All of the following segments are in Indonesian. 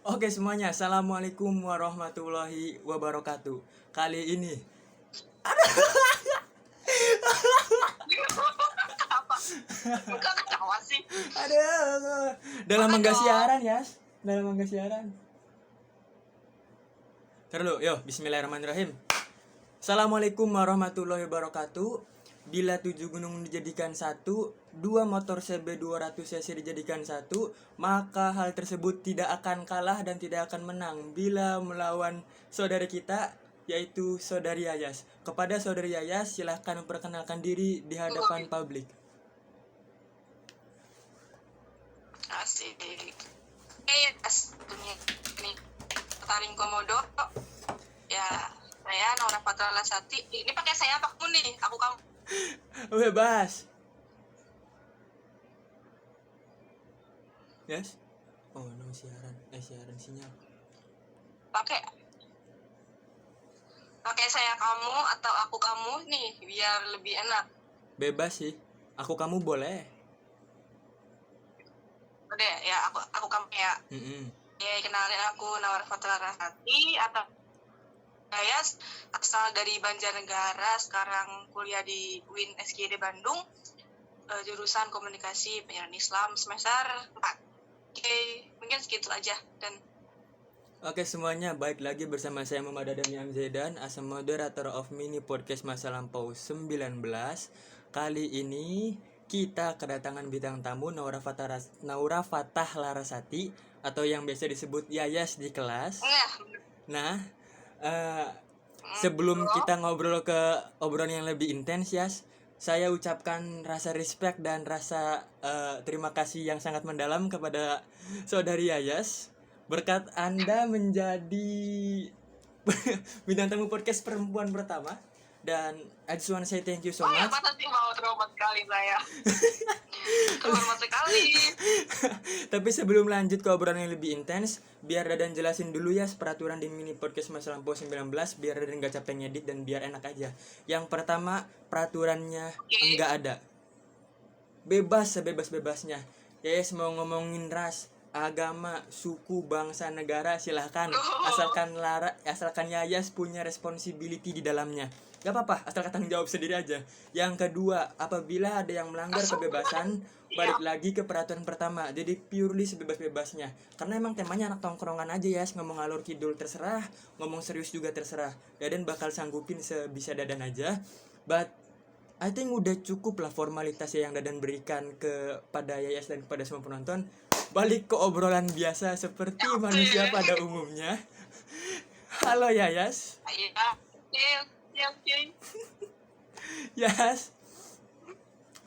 Oke semuanya, assalamualaikum warahmatullahi wabarakatuh. Kali ini, Kenapa? Enggak ketawa sih. aduh, dalam Mana mangga dong? siaran ya, dalam mangga siaran. Terus, yo, Bismillahirrahmanirrahim. Assalamualaikum warahmatullahi wabarakatuh. Bila 7 gunung dijadikan satu, 2 motor CB 200 cc dijadikan satu, maka hal tersebut tidak akan kalah dan tidak akan menang bila melawan saudari kita, yaitu saudari Yayas. Kepada saudari Yayas, silahkan memperkenalkan diri di hadapan publik. Asik. Dunia ini Taring Komodo. Ya, saya Nora Patra Lasati. Ini pakai saya apa kamu nih? Aku kamu. Bebas. Yes? Oh, no siaran. Siaran sinyal. Pakai saya kamu atau aku kamu nih biar lebih enak. Bebas sih. Aku kamu boleh. Udah ya, aku kamu ya. Ya, kenalin aku Nawar Patra Lasati atau Yayas, asal dari Banjarnegara, sekarang kuliah di UIN SGD Bandung, jurusan Komunikasi Penyiaran Islam semester 4. Oke, mungkin segitu aja. Dan Oke semuanya, balik lagi bersama saya Muhammad Adami Amzedan as a moderator of mini podcast Masa Lampau 19. Kali ini kita kedatangan bintang tamu Naura Fatah Larasati atau yang biasa disebut Yayas di kelas. Nah, sebelum kita ngobrol ke obrolan yang lebih intens ya, saya ucapkan rasa respect dan rasa terima kasih yang sangat mendalam kepada saudari Yayas. Berkat Anda menjadi bintang tamu podcast perempuan pertama. Dan I just want to say thank you so much. Masa sih mau terhormat sekali saya. Terhormat sekali. Tapi sebelum lanjut ke obrolan yang lebih intens, biar Dadan jelasin dulu ya peraturan di mini podcast Masa Lampau 19, biar Dadan gak capek ngedit dan biar enak aja. Yang pertama, peraturannya enggak ada. Bebas sebebas-bebasnya. Yes, mau ngomongin ras, agama, suku, bangsa, negara, silahkan. Asalkan Yayas punya responsibility di dalamnya. Gak apa-apa, asalkan tanggung jawab sendiri aja. Yang kedua, apabila ada yang melanggar kebebasan, balik lagi ke peraturan pertama. Jadi purely sebebas-bebasnya. Karena emang temanya anak tongkrongan aja ya, ngomong alur kidul terserah, ngomong serius juga terserah. Dadan bakal sanggupin sebisa Dadan aja. But I think udah cukup lah formalitas yang Dadan berikan kepada Yayas dan kepada semua penonton. Balik ke obrolan biasa seperti manusia pada umumnya. Halo Yayas. Iya, oke. Yas,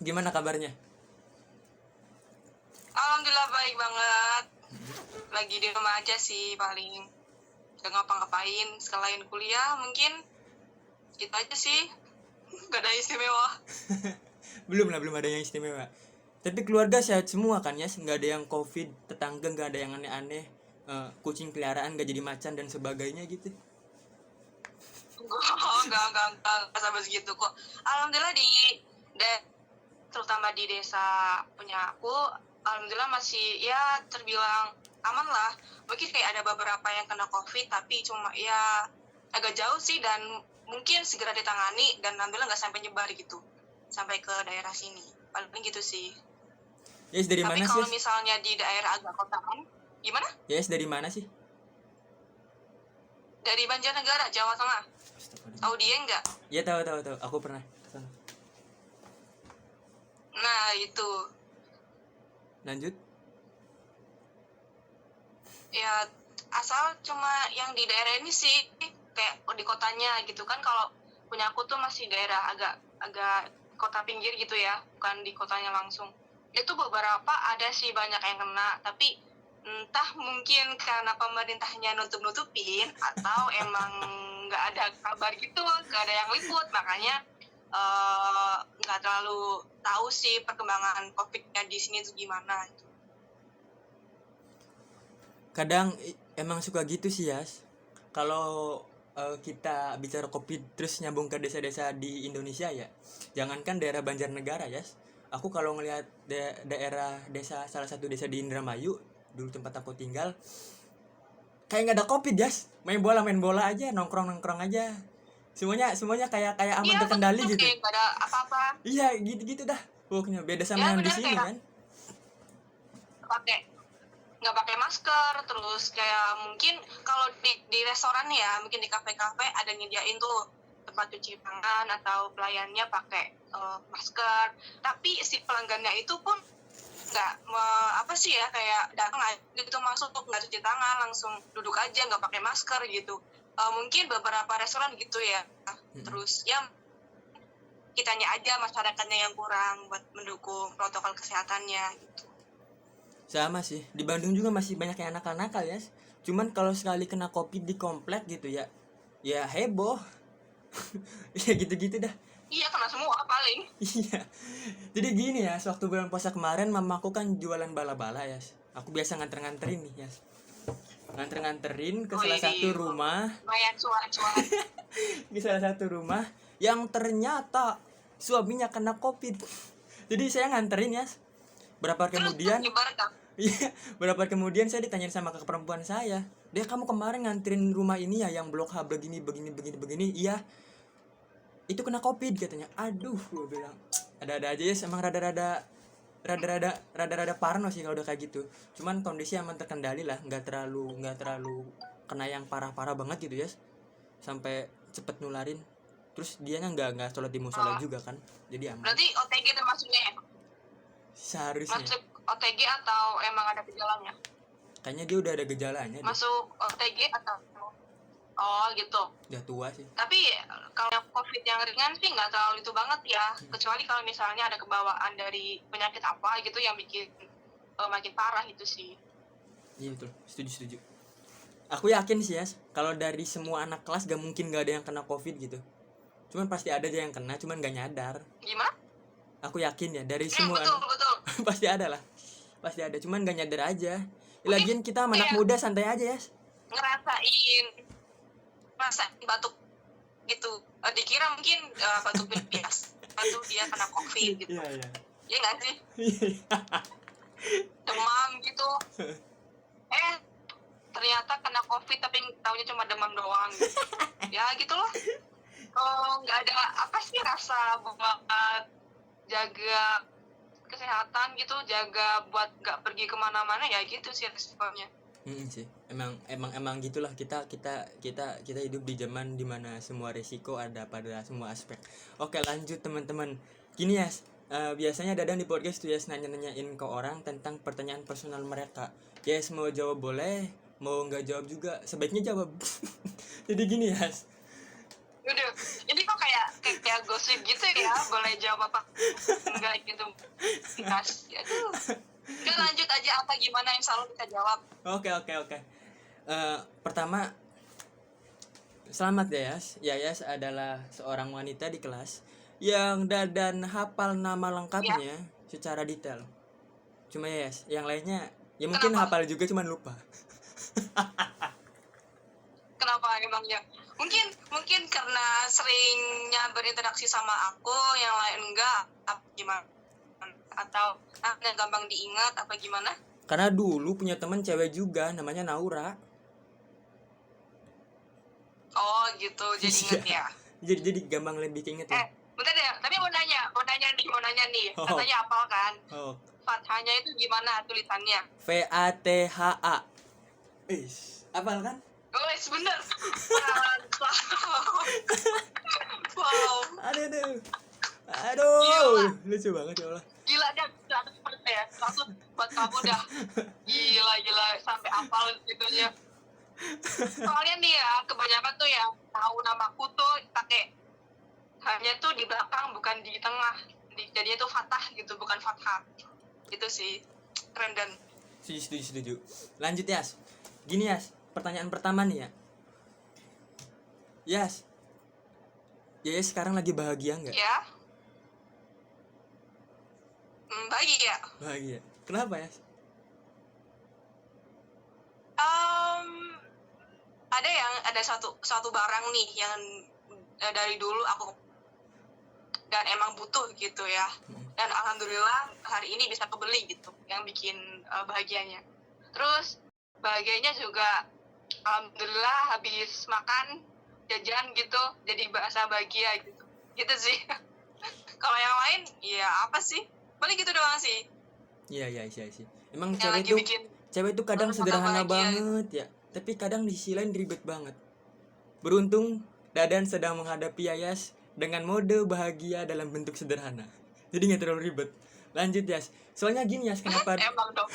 gimana kabarnya? Alhamdulillah baik banget. Lagi di rumah aja sih paling. Gak ngapa-ngapain selain kuliah mungkin. Gitu aja sih. Gak ada istimewa. belum ada yang istimewa. Tapi keluarga sehat semua kan ya, nggak ada yang covid, tetangga nggak ada yang aneh-aneh, kucing peliharaan nggak jadi macan dan sebagainya gitu. Enggak sampai segitu kok. Alhamdulillah terutama di desa punya aku, alhamdulillah masih ya terbilang aman lah. Mungkin kayak ada beberapa yang kena covid tapi cuma ya agak jauh sih dan mungkin segera ditangani dan alhamdulillah nggak sampai nyebar gitu sampai ke daerah sini. Paling gitu sih. Yes, dari Tapi mana sih? Kalau misalnya di daerah agak kotaan, gimana? Yes, dari mana sih? Dari Banjarnegara, Jawa Tengah. Tahu dia enggak? Ya tahu. Aku pernah kesana. Nah, itu. Lanjut. Ya, asal cuma yang di daerah ini sih kayak di kotanya gitu kan. Kalau punya aku tuh masih daerah agak kota pinggir gitu ya, bukan di kotanya langsung. Itu beberapa ada sih banyak yang kena, tapi entah mungkin karena pemerintahnya nutup-nutupin atau emang nggak ada kabar gitu, nggak ada yang liput, makanya nggak terlalu tahu sih perkembangan COVID-nya di sini tuh gimana. Kadang emang suka gitu sih Yas. Kalau kita bicara COVID terus nyambung ke desa-desa di Indonesia ya, jangankan daerah Banjarnegara Yas, aku kalau ngelihat daerah desa, salah satu desa di Indramayu dulu tempat aku tinggal, kayak nggak ada covid Jas, main bola aja, nongkrong aja, semuanya kayak aman Iya terkendali betul, gitu. kayak nggak ada apa-apa. Iya gitu dah pokoknya, beda sama Ya yang di benar, sini kayak kan. nggak pakai masker, terus kayak mungkin kalau di restoran ya, mungkin di kafe-kafe ada nyediain tuh tempat cuci tangan atau pelayannya pakai masker, tapi si pelanggannya itu pun nggak apa sih ya, kayak datang aja gitu, masuk nggak cuci tangan, langsung duduk aja nggak pakai masker gitu. Mungkin beberapa restoran gitu ya. Terus ya kitanya aja masyarakatnya yang kurang buat mendukung protokol kesehatannya gitu. Sama sih, di Bandung juga masih banyak yang nakal-nakal ya. Cuman kalau sekali kena covid di komplek gitu ya, ya heboh. Ya gitu-gitu dah. Iya, kena semua paling. Iya. Jadi gini ya, waktu bulan puasa kemarin mamaku kan jualan bala-bala ya. Aku biasa nganter-nganterin nih ya. Nganter-nganterin ke salah satu rumah. Lumayan cuan-cuan. Ke salah satu rumah yang ternyata suaminya kena covid. Jadi saya nganterin ya. Berapa kemudian? Iya, berapa kemudian saya ditanyain sama kakak perempuan saya, "Deh, kamu kemarin nganterin rumah ini ya yang blok H begini. Iya. Itu kena covid," katanya. Aduh, gue bilang, ada-ada aja ya, emang rada-rada parno sih kalau udah kayak gitu. Cuman kondisi aman terkendali lah, nggak terlalu kena yang parah-parah banget gitu ya. Sampai cepet nularin. Terus dianya nggak sholat di musola juga kan. Jadi aman. Berarti OTG termasuknya ya? Seharusnya. Masuk OTG atau emang ada gejalanya? Kayaknya dia udah ada gejalanya. Masuk OTG atau? Oh gitu. Udah tua sih. Tapi kalau COVID yang ringan sih nggak terlalu itu banget ya. Kecuali kalau misalnya ada kebawaan dari penyakit apa gitu yang bikin makin parah itu sih. Iya betul, setuju. Aku yakin sih ya, kalau dari semua anak kelas gak mungkin gak ada yang kena covid gitu. Cuman pasti ada aja yang kena, cuman gak nyadar. Gimana? Aku yakin ya, dari semua betul. pasti ada lah. Pasti ada, cuman gak nyadar aja. Lagian kita anak muda, santai aja ya. Ngerasain batuk gitu. Dikira mungkin batuk biasa. Batuk dia kena covid gitu. Iya. Iya nggak sih? Demam gitu. Ternyata kena covid tapi taunya cuma demam doang gitu. Ya gitu loh. Kalau nggak ada apa sih rasa buat jaga kesehatan gitu, jaga buat nggak pergi kemana-mana, ya gitu sih resikonya. Sih, emang gitulah, kita hidup di zaman dimana semua resiko ada pada semua aspek. Oke, lanjut teman-teman. Gini ya, biasanya Dadang di podcast tuh ya nanya-nanyain ke orang tentang pertanyaan personal mereka. Yes, mau jawab boleh, mau nggak jawab juga sebaiknya jawab. Jadi gini ya. Udah, ini kok kayak gosip gitu ya, boleh jawab apa enggak gitu. Aduh. Udah lanjut aja, apa gimana yang selalu kita jawab. Oke. Pertama, selamat ya Yas. Yayas adalah seorang wanita di kelas yang Dadan hafal nama lengkapnya secara detail. Cuma Yayas, yang lainnya ya mungkin hafal juga cuman lupa. Kenapa emangnya? Mungkin karena seringnya berinteraksi sama aku, yang lain enggak, apa gimana? Atau yang gampang diingat apa gimana? Karena dulu punya teman cewek juga namanya Naura. Oh gitu, jadi inget ya. Jadi gampang lebih inget ya. Bentar deh, tapi mau nanya nih. Katanya hafal kan? Fathahnya itu gimana tulisannya? FATHA. Hafal kan? Oh, bener. Wow. Aduh. Lucu banget ya Allah. Gila dia ya. Langsung buat kamu dah. Gila sampai hafal itunya. Soalnya nih ya, kebanyakan tuh yang tahu namaku tuh pakai hanya tuh di belakang bukan di tengah. Jadinya tuh fathah gitu, bukan fathah. Itu sih keren dan setuju. Lanjut Yas. Gini Yas, pertanyaan pertama nih ya. Yas sekarang lagi bahagia nggak? Ya. Bahagia. Bahagia. Kenapa Yas? Ada satu barang nih yang dari dulu aku dan emang butuh gitu ya. Dan alhamdulillah hari ini bisa kebeli gitu, yang bikin bahagianya. Terus bahagianya juga Alhamdulillah habis makan jajan gitu jadi bahasa bahagia gitu. Gitu sih. Kalau yang lain ya apa sih? Paling gitu doang sih. Iya. Emang Yang lagi bikin cewek tuh kadang mata sederhana bahagia. banget ya, tapi kadang di sisi lain ribet banget. Beruntung Dadan sedang menghadapi Yayas dengan mode bahagia dalam bentuk sederhana. Jadi nggak terlalu ribet. Lanjut Yas. Soalnya gini Yas, Emang dong.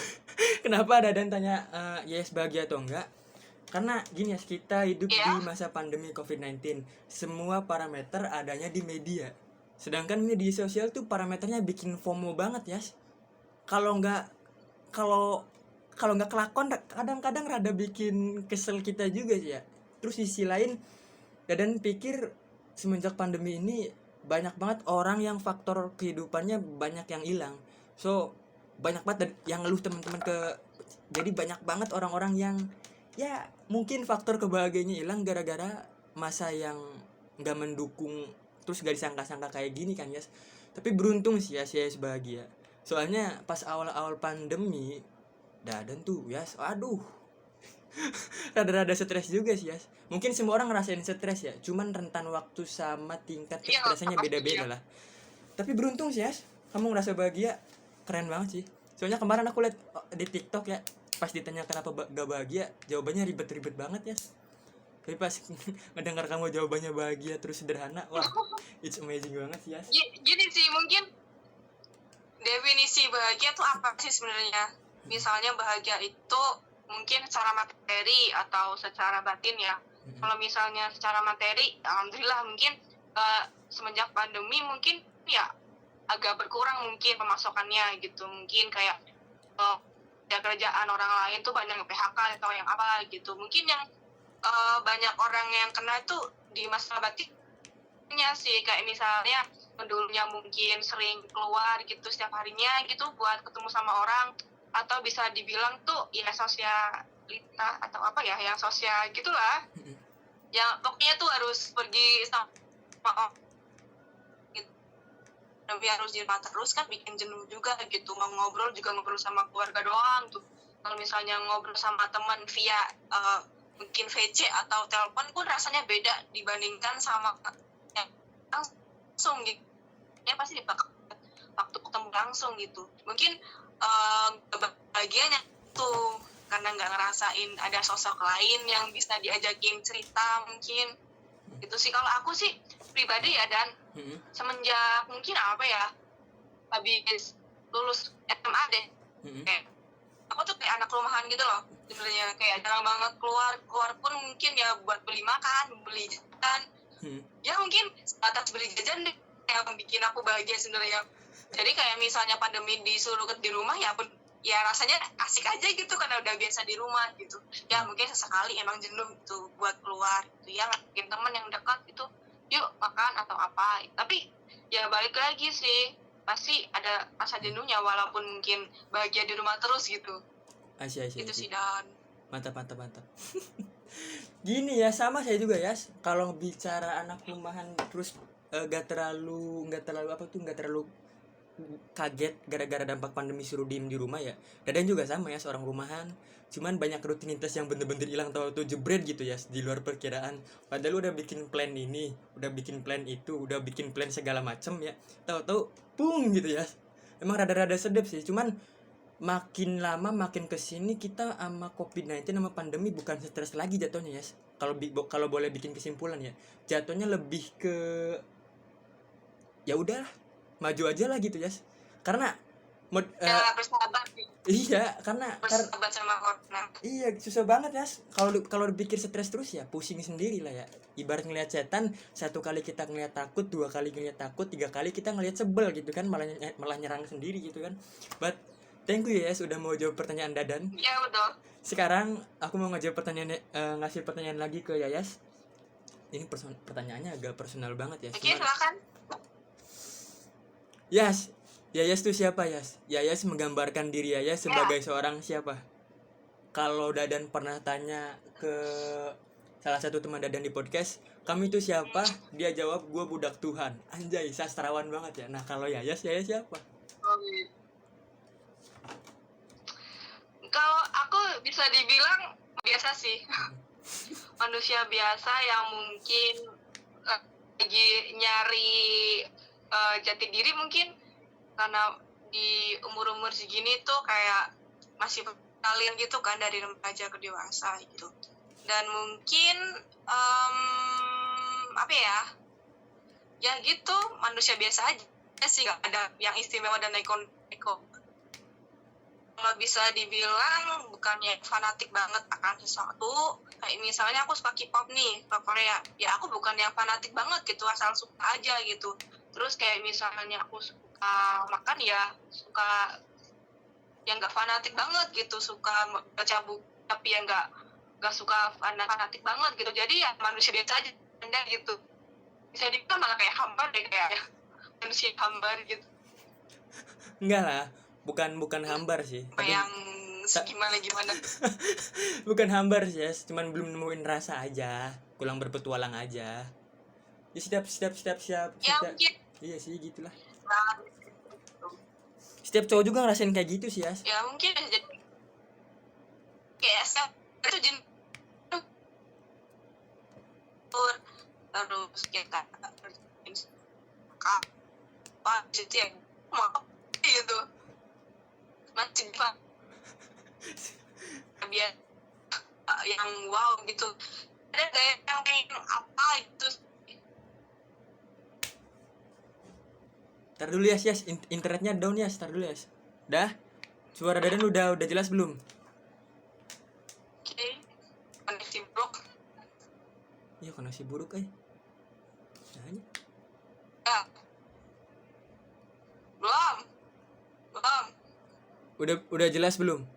kenapa Dadan tanya Yayas bahagia atau enggak? Karena gini Yas, kita hidup Iya. di masa pandemi COVID-19. Semua parameter adanya di media. Sedangkan media sosial tuh parameternya bikin FOMO banget Yas. Kalau nggak kalau kalau nggak kelakon kadang-kadang rada bikin kesel kita juga sih ya. Terus di sisi lain Dadan pikir semenjak pandemi ini banyak banget orang yang faktor kehidupannya banyak yang hilang. So banyak banget yang ngeluh teman-teman jadi banyak banget orang-orang yang ya mungkin faktor kebahagiaannya hilang gara-gara masa yang nggak mendukung, terus gak disangka-sangka kayak gini kan Yas. Tapi beruntung sih ya saya bahagia. Soalnya pas awal-awal pandemi Dadan tuh Yas, aduh rada-rada stres juga sih Yas. Mungkin semua orang ngerasain stres ya, cuman rentan waktu sama tingkat Iya, stresnya pasti beda-beda ya. lah. Tapi beruntung sih Yas, kamu ngerasa bahagia, keren banget sih. Soalnya kemarin aku liat di TikTok ya, pas ditanya kenapa gak bahagia, jawabannya ribet-ribet banget Yas. Tapi pas ngedengar kamu jawabannya bahagia terus sederhana, wah it's amazing banget sih Yas. Gini sih mungkin definisi bahagia tuh apa sih sebenarnya? Misalnya bahagia itu mungkin secara materi atau secara batin ya. Kalau misalnya secara materi, alhamdulillah mungkin semenjak pandemi mungkin ya agak berkurang mungkin pemasukannya gitu. Mungkin kayak ya kerjaan orang lain tuh banyak yang PHK atau yang apa gitu. Mungkin yang banyak orang yang kena itu di masa batinnya sih, kayak misalnya dulunya mungkin sering keluar gitu setiap harinya gitu buat ketemu sama orang, atau bisa dibilang tuh ya sosialita atau apa ya, yang sosial gitulah, yang pokoknya tuh harus pergi sama orang gitu. Tapi harus di rumah terus kan bikin jenuh juga gitu. Mau ngobrol juga ngobrol sama keluarga doang tuh. Kalau misalnya ngobrol sama teman via mungkin VC atau telepon pun rasanya beda dibandingkan sama yang langsung gitu. Ya pasti waktu ketemu langsung gitu. Mungkin bahagianya tuh karena nggak ngerasain ada sosok lain yang bisa diajakin cerita mungkin. Itu sih kalau aku sih pribadi ya, dan semenjak mungkin apa ya, habis lulus SMA deh, kayak aku tuh kayak anak rumahan gitu loh sebenarnya, kayak jarang banget keluar pun mungkin ya buat beli makan, beli jajan, ya mungkin atas beli jajan deh yang bikin aku bahagia sebenarnya. Jadi kayak misalnya pandemi disuruh di rumah ya pun ya rasanya asik aja gitu karena udah biasa di rumah gitu. Ya mungkin sesekali emang jenuh gitu buat keluar gitu ya, mungkin teman yang dekat gitu yuk makan atau apa, tapi ya balik lagi sih pasti ada rasa jenuhnya walaupun mungkin bahagia di rumah terus gitu. Asyik. Itu sih, dan Mantap. Gini ya, sama saya juga ya. Kalau bicara anak rumahan terus nggak terlalu kaget gara-gara dampak pandemi suruh diem di rumah ya. Dadan juga sama ya, seorang rumahan. Cuman banyak rutinitas yang bener-bener hilang tahu-tahu jebret gitu ya, di luar perkiraan. Padahal udah bikin plan ini, udah bikin plan itu, udah bikin plan segala macem ya. Tahu-tahu pung gitu ya. Emang rada-rada sedep sih, cuman makin lama makin kesini kita sama COVID-19 sama pandemi bukan stres lagi jatuhnya ya. Kalau boleh bikin kesimpulan ya, jatuhnya lebih ke ya udah maju aja lah gitu ya. Karena bersahabat sih, iya karena bersahabat sama corona. iya susah banget ya. Kalau dipikir stres terus ya pusing sendiri lah ya. Ibarat ngelihat setan, satu kali kita ngelihat takut, dua kali ngelihat takut, tiga kali kita ngelihat sebel gitu kan, malah nyerang sendiri gitu kan. But thank you ya sudah mau jawab pertanyaan Dadan. Ya betul. Sekarang aku mau ngasih pertanyaan lagi ke Yayas. Ini pertanyaannya agak personal banget ya. Oke, silakan. Yayas tuh siapa Yas? Yayas menggambarkan diri Yayas sebagai seorang siapa? Kalau Dadan pernah tanya ke salah satu teman Dadan di podcast, kami itu siapa? Dia jawab, gue budak Tuhan. Anjay, sastrawan banget ya. Nah kalau Yayas siapa? Kalau aku bisa dibilang biasa sih. manusia biasa yang mungkin lagi nyari jati diri mungkin, karena di umur-umur segini tuh kayak masih kalian gitu kan, dari remaja ke dewasa gitu. Dan mungkin apa ya gitu, manusia biasa aja sih, gak ada yang istimewa dan neko. Kalau bisa dibilang bukannya fanatik banget akan sesuatu, kayak misalnya aku suka K-pop nih, suka Korea, ya aku bukan yang fanatik banget gitu, asal suka aja gitu. Terus kayak misalnya aku suka makan, ya suka yang nggak fanatik banget gitu, suka baca buku tapi yang nggak suka fanatik banget gitu. Jadi ya manusia biasa aja gitu, bisa dibilang malah kayak hambar deh, kayak manusia hambar gitu. Enggak lah, bukan hambar sih, tapi yang gimana bukan hambar sih ya, cuman belum nemuin rasa aja, kurang berpetualang aja. Ya siap. ya mungkin. Iya sih gitulah. Nah, Setiap cowok juga ngerasain kayak gitu sih, Yas. ya mungkin jadi kayak itu jenis, terus kita apa gitu ya, mau gitu masih biar yang wow gitu, ada kayak yang apa itu. Ntar dulu Yas, internetnya down Yas, ntar dulu Yas. Dah? Suara Dadan udah jelas belum? Oke, koneksi blok. Iya koneksi buruk Nanya. Ya. Belum. Udah jelas belum?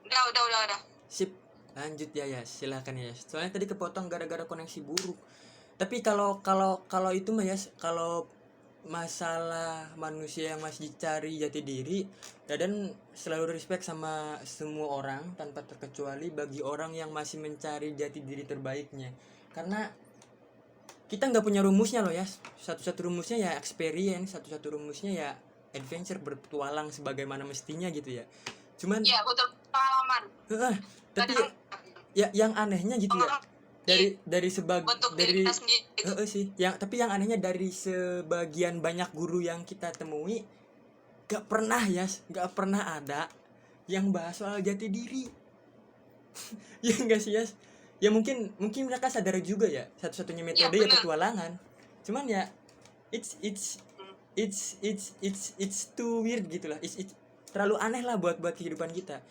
Udah. Sip, lanjut ya Yas, silakan ya Yas. Soalnya tadi kepotong gara-gara koneksi buruk. Tapi kalau itu mah Yas, kalau masalah manusia yang masih cari jati diri, Dadan selalu respect sama semua orang tanpa terkecuali bagi orang yang masih mencari jati diri terbaiknya. Karena kita nggak punya rumusnya loh ya. Satu-satu rumusnya ya experience, satu-satu rumusnya ya adventure, berpetualang sebagaimana mestinya gitu ya. Cuman ya betul, pengalaman. Tapi ya yang anehnya gitu ya, dari sih yang anehnya dari sebagian banyak guru yang kita temui gak pernah ada yang bahas soal jati diri. Ya enggak sih Yas, ya mungkin mereka sadar juga ya satu-satunya metode ya petualangan, cuman ya it's too weird gitu lah, it's terlalu aneh lah buat kehidupan kita.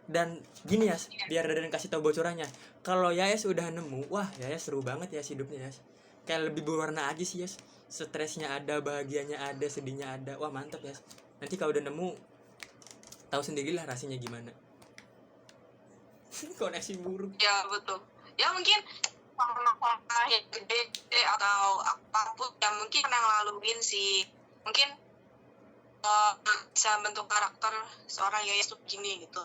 Dan gini Yas, biar Dadan kasih tahu bocorannya. Kalau Yas udah nemu, wah Yas seru banget ya hidupnya Yas. Kayak lebih berwarna aja sih Yas. Stresnya ada, bahagianya ada, sedihnya ada. Wah mantap Yas. Nanti kalau udah nemu, tahu sendirilah rasanya gimana. Koneksi buruk. Ya betul. Ya mungkin masalah yang gede atau apapun yang mungkin pernah ngelaluin sih. Mungkin bisa bentuk karakter seorang Yayas tuh gini gitu.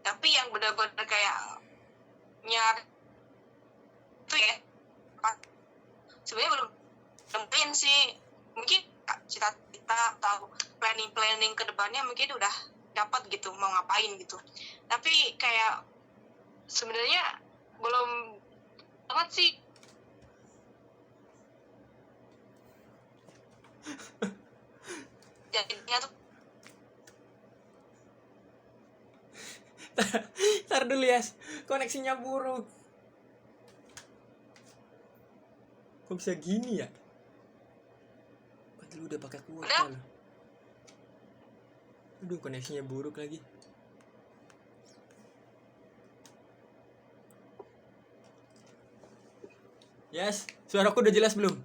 Tapi yang benar-benar kayak nyari itu ya, sebenarnya belum nemuin sih. Mungkin cita-cita atau planning ke depannya mungkin udah dapat gitu, mau ngapain gitu. Tapi kayak sebenarnya belum banget sih. Jadinya tuh Ntar dulu Yas, koneksinya buruk. Kok bisa gini ya? Padahal udah pakai kuota loh. Aduh koneksinya buruk lagi. Yes, suaraku udah jelas belum?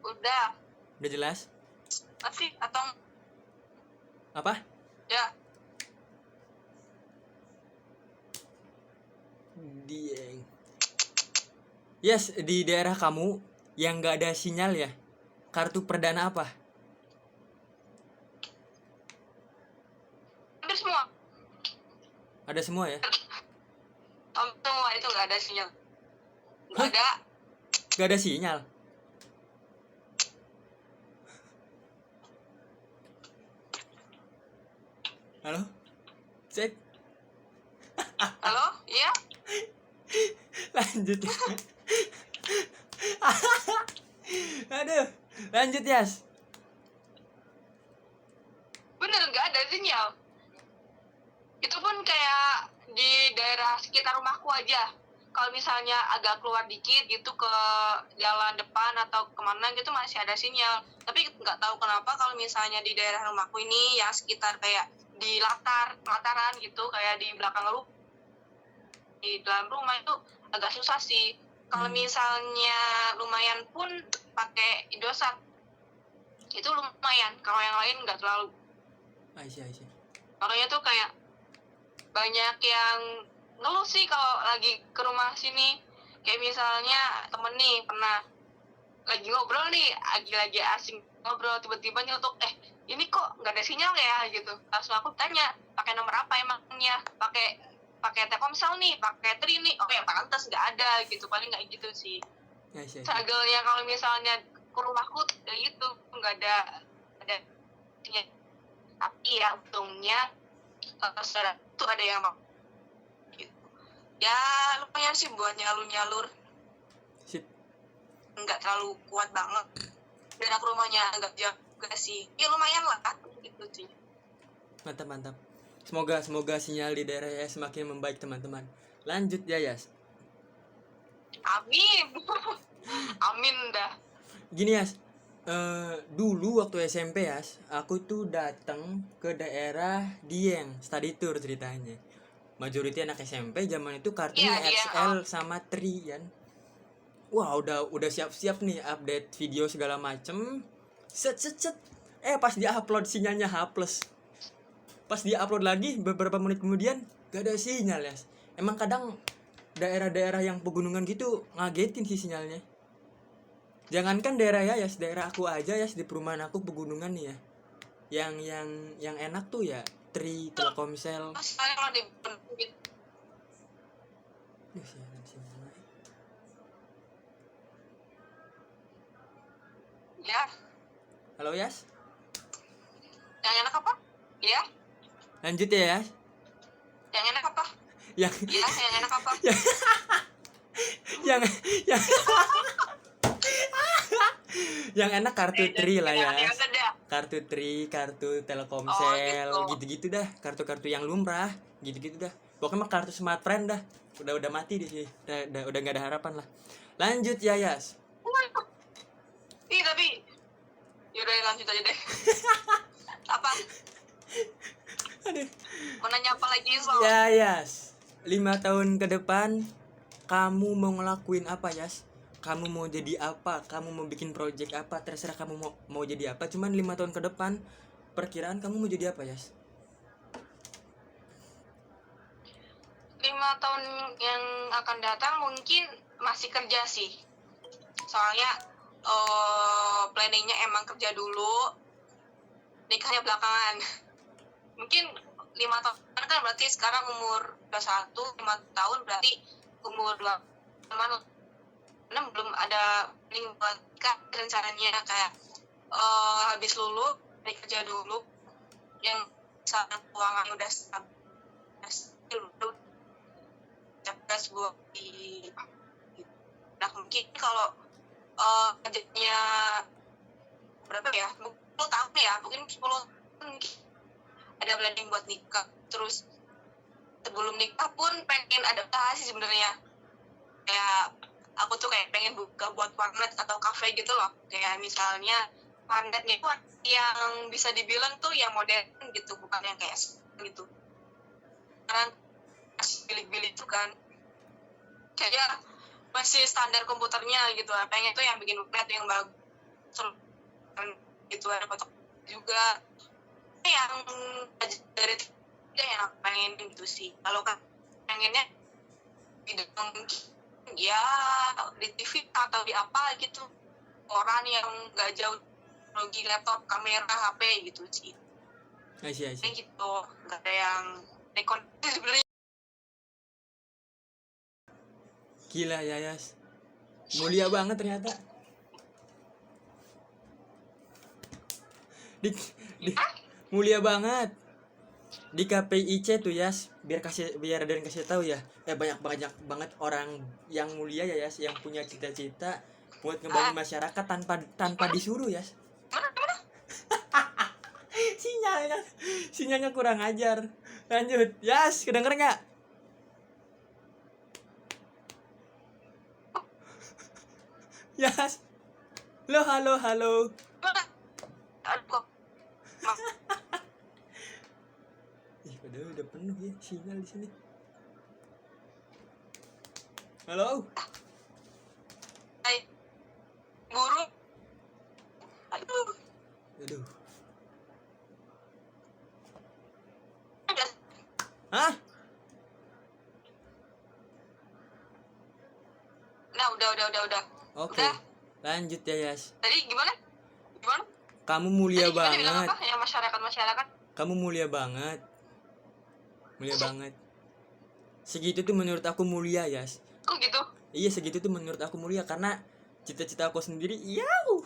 Udah jelas? Masih atau apa? Ya. Yes, di daerah kamu yang nggak ada sinyal ya, kartu perdana apa? Hampir semua. Ada semua ya? Semua itu nggak ada sinyal. Nggak ada. Nggak ada sinyal. Halo? Cek. Halo, iya? Lanjut. Aduh, lanjut Yas. Bener nggak ada sinyal. Itu pun kayak di daerah sekitar rumahku aja. Kalau misalnya agak keluar dikit gitu ke jalan depan atau kemana gitu masih ada sinyal. Tapi nggak tahu kenapa kalau misalnya di daerah rumahku ini yang sekitar kayak di lataran gitu, kayak di belakang rumah, di dalam rumah itu agak susah sih. Kalau misalnya lumayan pun pakai Indosat itu lumayan. Kalau yang lain nggak terlalu. Aisyah. Makanya tuh kayak banyak yang ngeluh sih kalau lagi ke rumah sini. Kayak misalnya temen nih pernah lagi ngobrol nih, lagi asing ngobrol, tiba-tiba nyelotok, ini kok nggak ada sinyal ya gitu. Langsung aku tanya, pakai nomor apa emangnya? Pakai Telkomsel nih, pakai Tri nih. Oh ya pantas nggak ada gitu, paling nggak gitu sih. Aisyah. Struggle-nya kalau misalnya ke rumahku kayak gitu, nggak ada sinyal. Tapi ya untungnya saudara tuh ada yang mau gitu. Ya lumayan sih buat nyalur Sip. nggak terlalu kuat banget, jarak rumahnya agak jauh juga sih, ya lumayan lah gitu sih. Mantap. Semoga sinyal di daerah Yas semakin membaik teman-teman. Lanjut ya Yas. Amin. Amin dah. Gini Yas. Dulu waktu SMP Yas, aku tuh datang ke daerah Dieng, study tour ceritanya. Majority anak SMP zaman itu kartunya Iya, Dieng, XL sama Tri kan. Wah, udah siap-siap nih update video segala macem. Set. Pas dia upload sinyalnya H+. Pas dia upload lagi beberapa menit kemudian gak ada sinyal ya. Emang kadang daerah-daerah yang pegunungan gitu ngagetin sih sinyalnya. Jangankan daerah ya, daerah aku aja ya, di perumahan aku pegunungan nih ya. Yang enak tuh ya Tri, Telkomsel. soalnya kalau di ya Halo Yas. yang enak apa ya Lanjut ya Yas. yang enak apa Yang ya yang enak apa yang yang enak kartu Tri lah ya. Kartu Tri, kartu Telkomsel, gitu-gitu dah. Kartu-kartu yang lumrah, gitu-gitu dah. Pokoknya mah kartu Smartfren dah. Udah mati di sini. Udah enggak ada harapan lah. Lanjut ya Yas. tapi yaudah lanjut aja deh. Apa Aduh. mau nanya apa lagi so? Ya Yas. 5 tahun ke depan kamu mau ngelakuin apa Yas? Kamu mau jadi apa? Kamu mau bikin project apa? Terserah kamu mau jadi apa. Cuman 5 tahun ke depan perkiraan kamu mau jadi apa Yas? 5 tahun yang akan datang mungkin masih kerja sih. Soalnya planningnya emang kerja dulu, nikahnya belakangan. Mungkin 5 tahun kan berarti sekarang umur 21, 5 tahun berarti umur 26 belum ada planning buat nikah. Rencananya kayak habis lulus kerja dulu yang misalnya keuangan udah stabil, capres buat di. Nah mungkin kalau kerjanya berapa ya, 10 tahun ya, mungkin 10 tahun ada planning buat nikah. Terus sebelum nikah pun pengen adaptasi sebenarnya, kayak aku tuh kayak pengen buka buat warnet atau cafe gitu loh. Kayak misalnya warnetnya yang bisa dibilang tuh yang modern gitu, bukan yang kayak gitu. Karena bilik-bilik itu kan kayak masih standar komputernya gitu. Pengen tuh yang bikin website yang bagus gitu, ada foto juga yang dari yang pengen gitu sih. Kalau kan pengennya bidang ya di TV atau di apa gitu, orang yang nggak jauh teknologi laptop, kamera, HP gitu sih. Aisyah. Gitu, nggak ada yang rekon sebenarnya. Gila ya Yas. Mulia banget ternyata. Mulia banget. Di KPIC tuh Yas, biar Raden kasih tahu ya. Banyak banget orang yang mulia ya Yas, yang punya cita-cita buat ngebangun masyarakat tanpa disuruh Yas. Mana? Sinyalnya kurang ajar. Lanjut, Yas, kedenger nggak? Yas, halo. Mana? Aduh, kok. Padahal udah penuh ya sinyal di sini. Halo. Hai. Burung. Aduh. Hah? Nah, udah. Oke. Udah. Lanjut ya Yas. Tadi gimana? Kamu mulia Tadi gimana bilang banget. apa? Yang masyarakat. Kamu mulia banget. Segitu tuh menurut aku mulia Yas. Kok gitu? Iya, segitu tuh menurut aku mulia karena cita-cita aku sendiri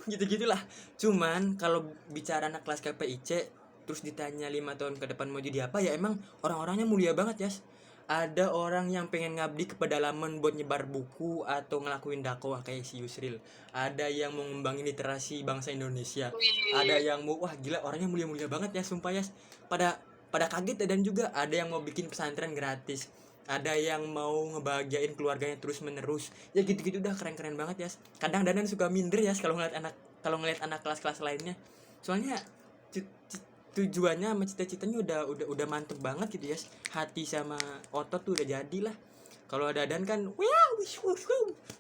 gitu-gitulah. Cuman kalau bicara anak kelas KPIC terus ditanya 5 tahun ke depan mau jadi apa, ya emang orang-orangnya mulia banget Yas. Ada orang yang pengen ngabdi ke pedalaman buat nyebar buku atau ngelakuin dakwah kayak si Yusril. Ada yang mau ngembangin literasi bangsa Indonesia. Ada yang mau, wah gila, orangnya mulia-mulia banget ya sumpah Yas. Pada kaget, dan juga ada yang mau bikin pesantren gratis. Ada yang mau ngebahagiain keluarganya terus menerus. Ya gitu-gitu udah keren-keren banget Yas. Kadang Danan suka minder Yas kalau ngeliat anak kelas-kelas lainnya. Soalnya tujuannya sama cita-citanya udah mantep banget gitu Yas. Hati sama otot tuh udah jadilah. Kalau Dadan kan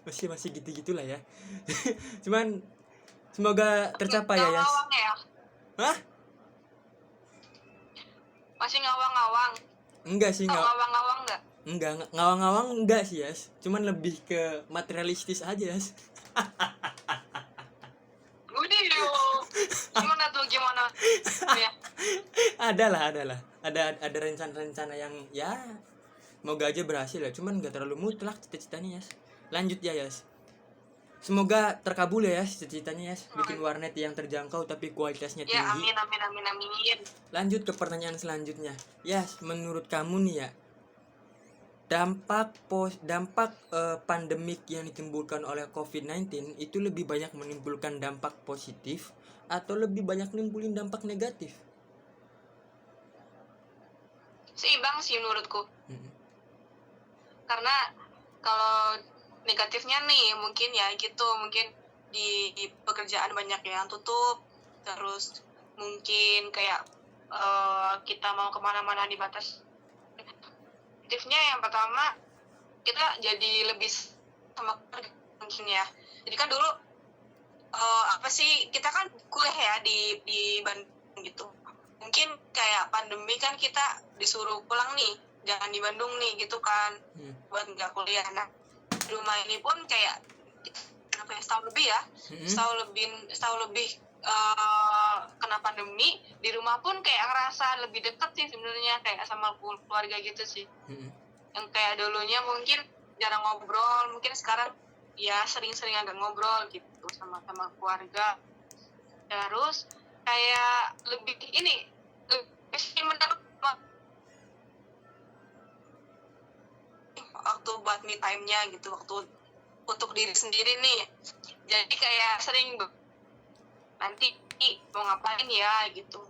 masih gitu-gitulah ya. Cuman semoga tercapai ya Yas. Ngawang ya? Hah? Masih ngawang-ngawang. Enggak sih, Ngawang-ngawang enggak? enggak ngawang-ngawang enggak sih Yas. Cuman lebih ke materialistis aja Yas. Udah yuk. Gimana? Ya. Ada rencana-rencana yang ya semoga aja berhasil ya. Cuman enggak terlalu mutlak cita-citanya Yas. Lanjut ya Yas. Semoga terkabul ya Yas cita-citanya Yas. Bikin warnet yang terjangkau tapi kualitasnya tinggi. Ya, amin. Lanjut ke pertanyaan selanjutnya. Yas, menurut kamu nih ya, dampak pandemik yang ditimbulkan oleh COVID-19 itu lebih banyak menimbulkan dampak positif atau lebih banyak nimbulin dampak negatif? Seimbang sih menurutku. Karena kalau negatifnya nih mungkin ya gitu, mungkin di pekerjaan banyak yang tutup, terus mungkin kayak kita mau kemana-mana dibatas. Positifnya yang pertama, kita jadi lebih sama keluarga mungkin ya. Jadi kan dulu kita kan kuliah ya di Bandung gitu. Mungkin kayak pandemi kan kita disuruh pulang nih, jangan di Bandung nih gitu kan, buat nggak kuliah. Nah, di rumah ini pun kayak setahun lebih kena pandemi, di rumah pun kayak ngerasa lebih dekat sih sebenarnya, kayak sama keluarga gitu sih. Yang kayak dulunya mungkin jarang ngobrol, mungkin sekarang ya sering-sering agak ngobrol gitu sama keluarga. Terus kayak lebih mendapat waktu buat me time-nya gitu, waktu untuk diri sendiri nih. Jadi kayak sering nanti mau ngapain ya gitu,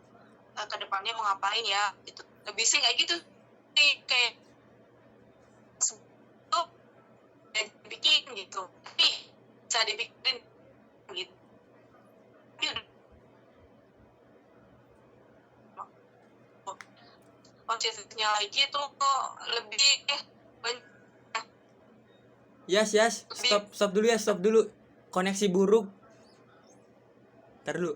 ke depannya mau ngapain ya gitu, lebih sih kayak gitu sih, kayak tuh dibikin gitu, tapi bisa dibikin gitu. Positifnya lagi tuh lebih Yas, stop dulu. Koneksi buruk. Ntar dulu.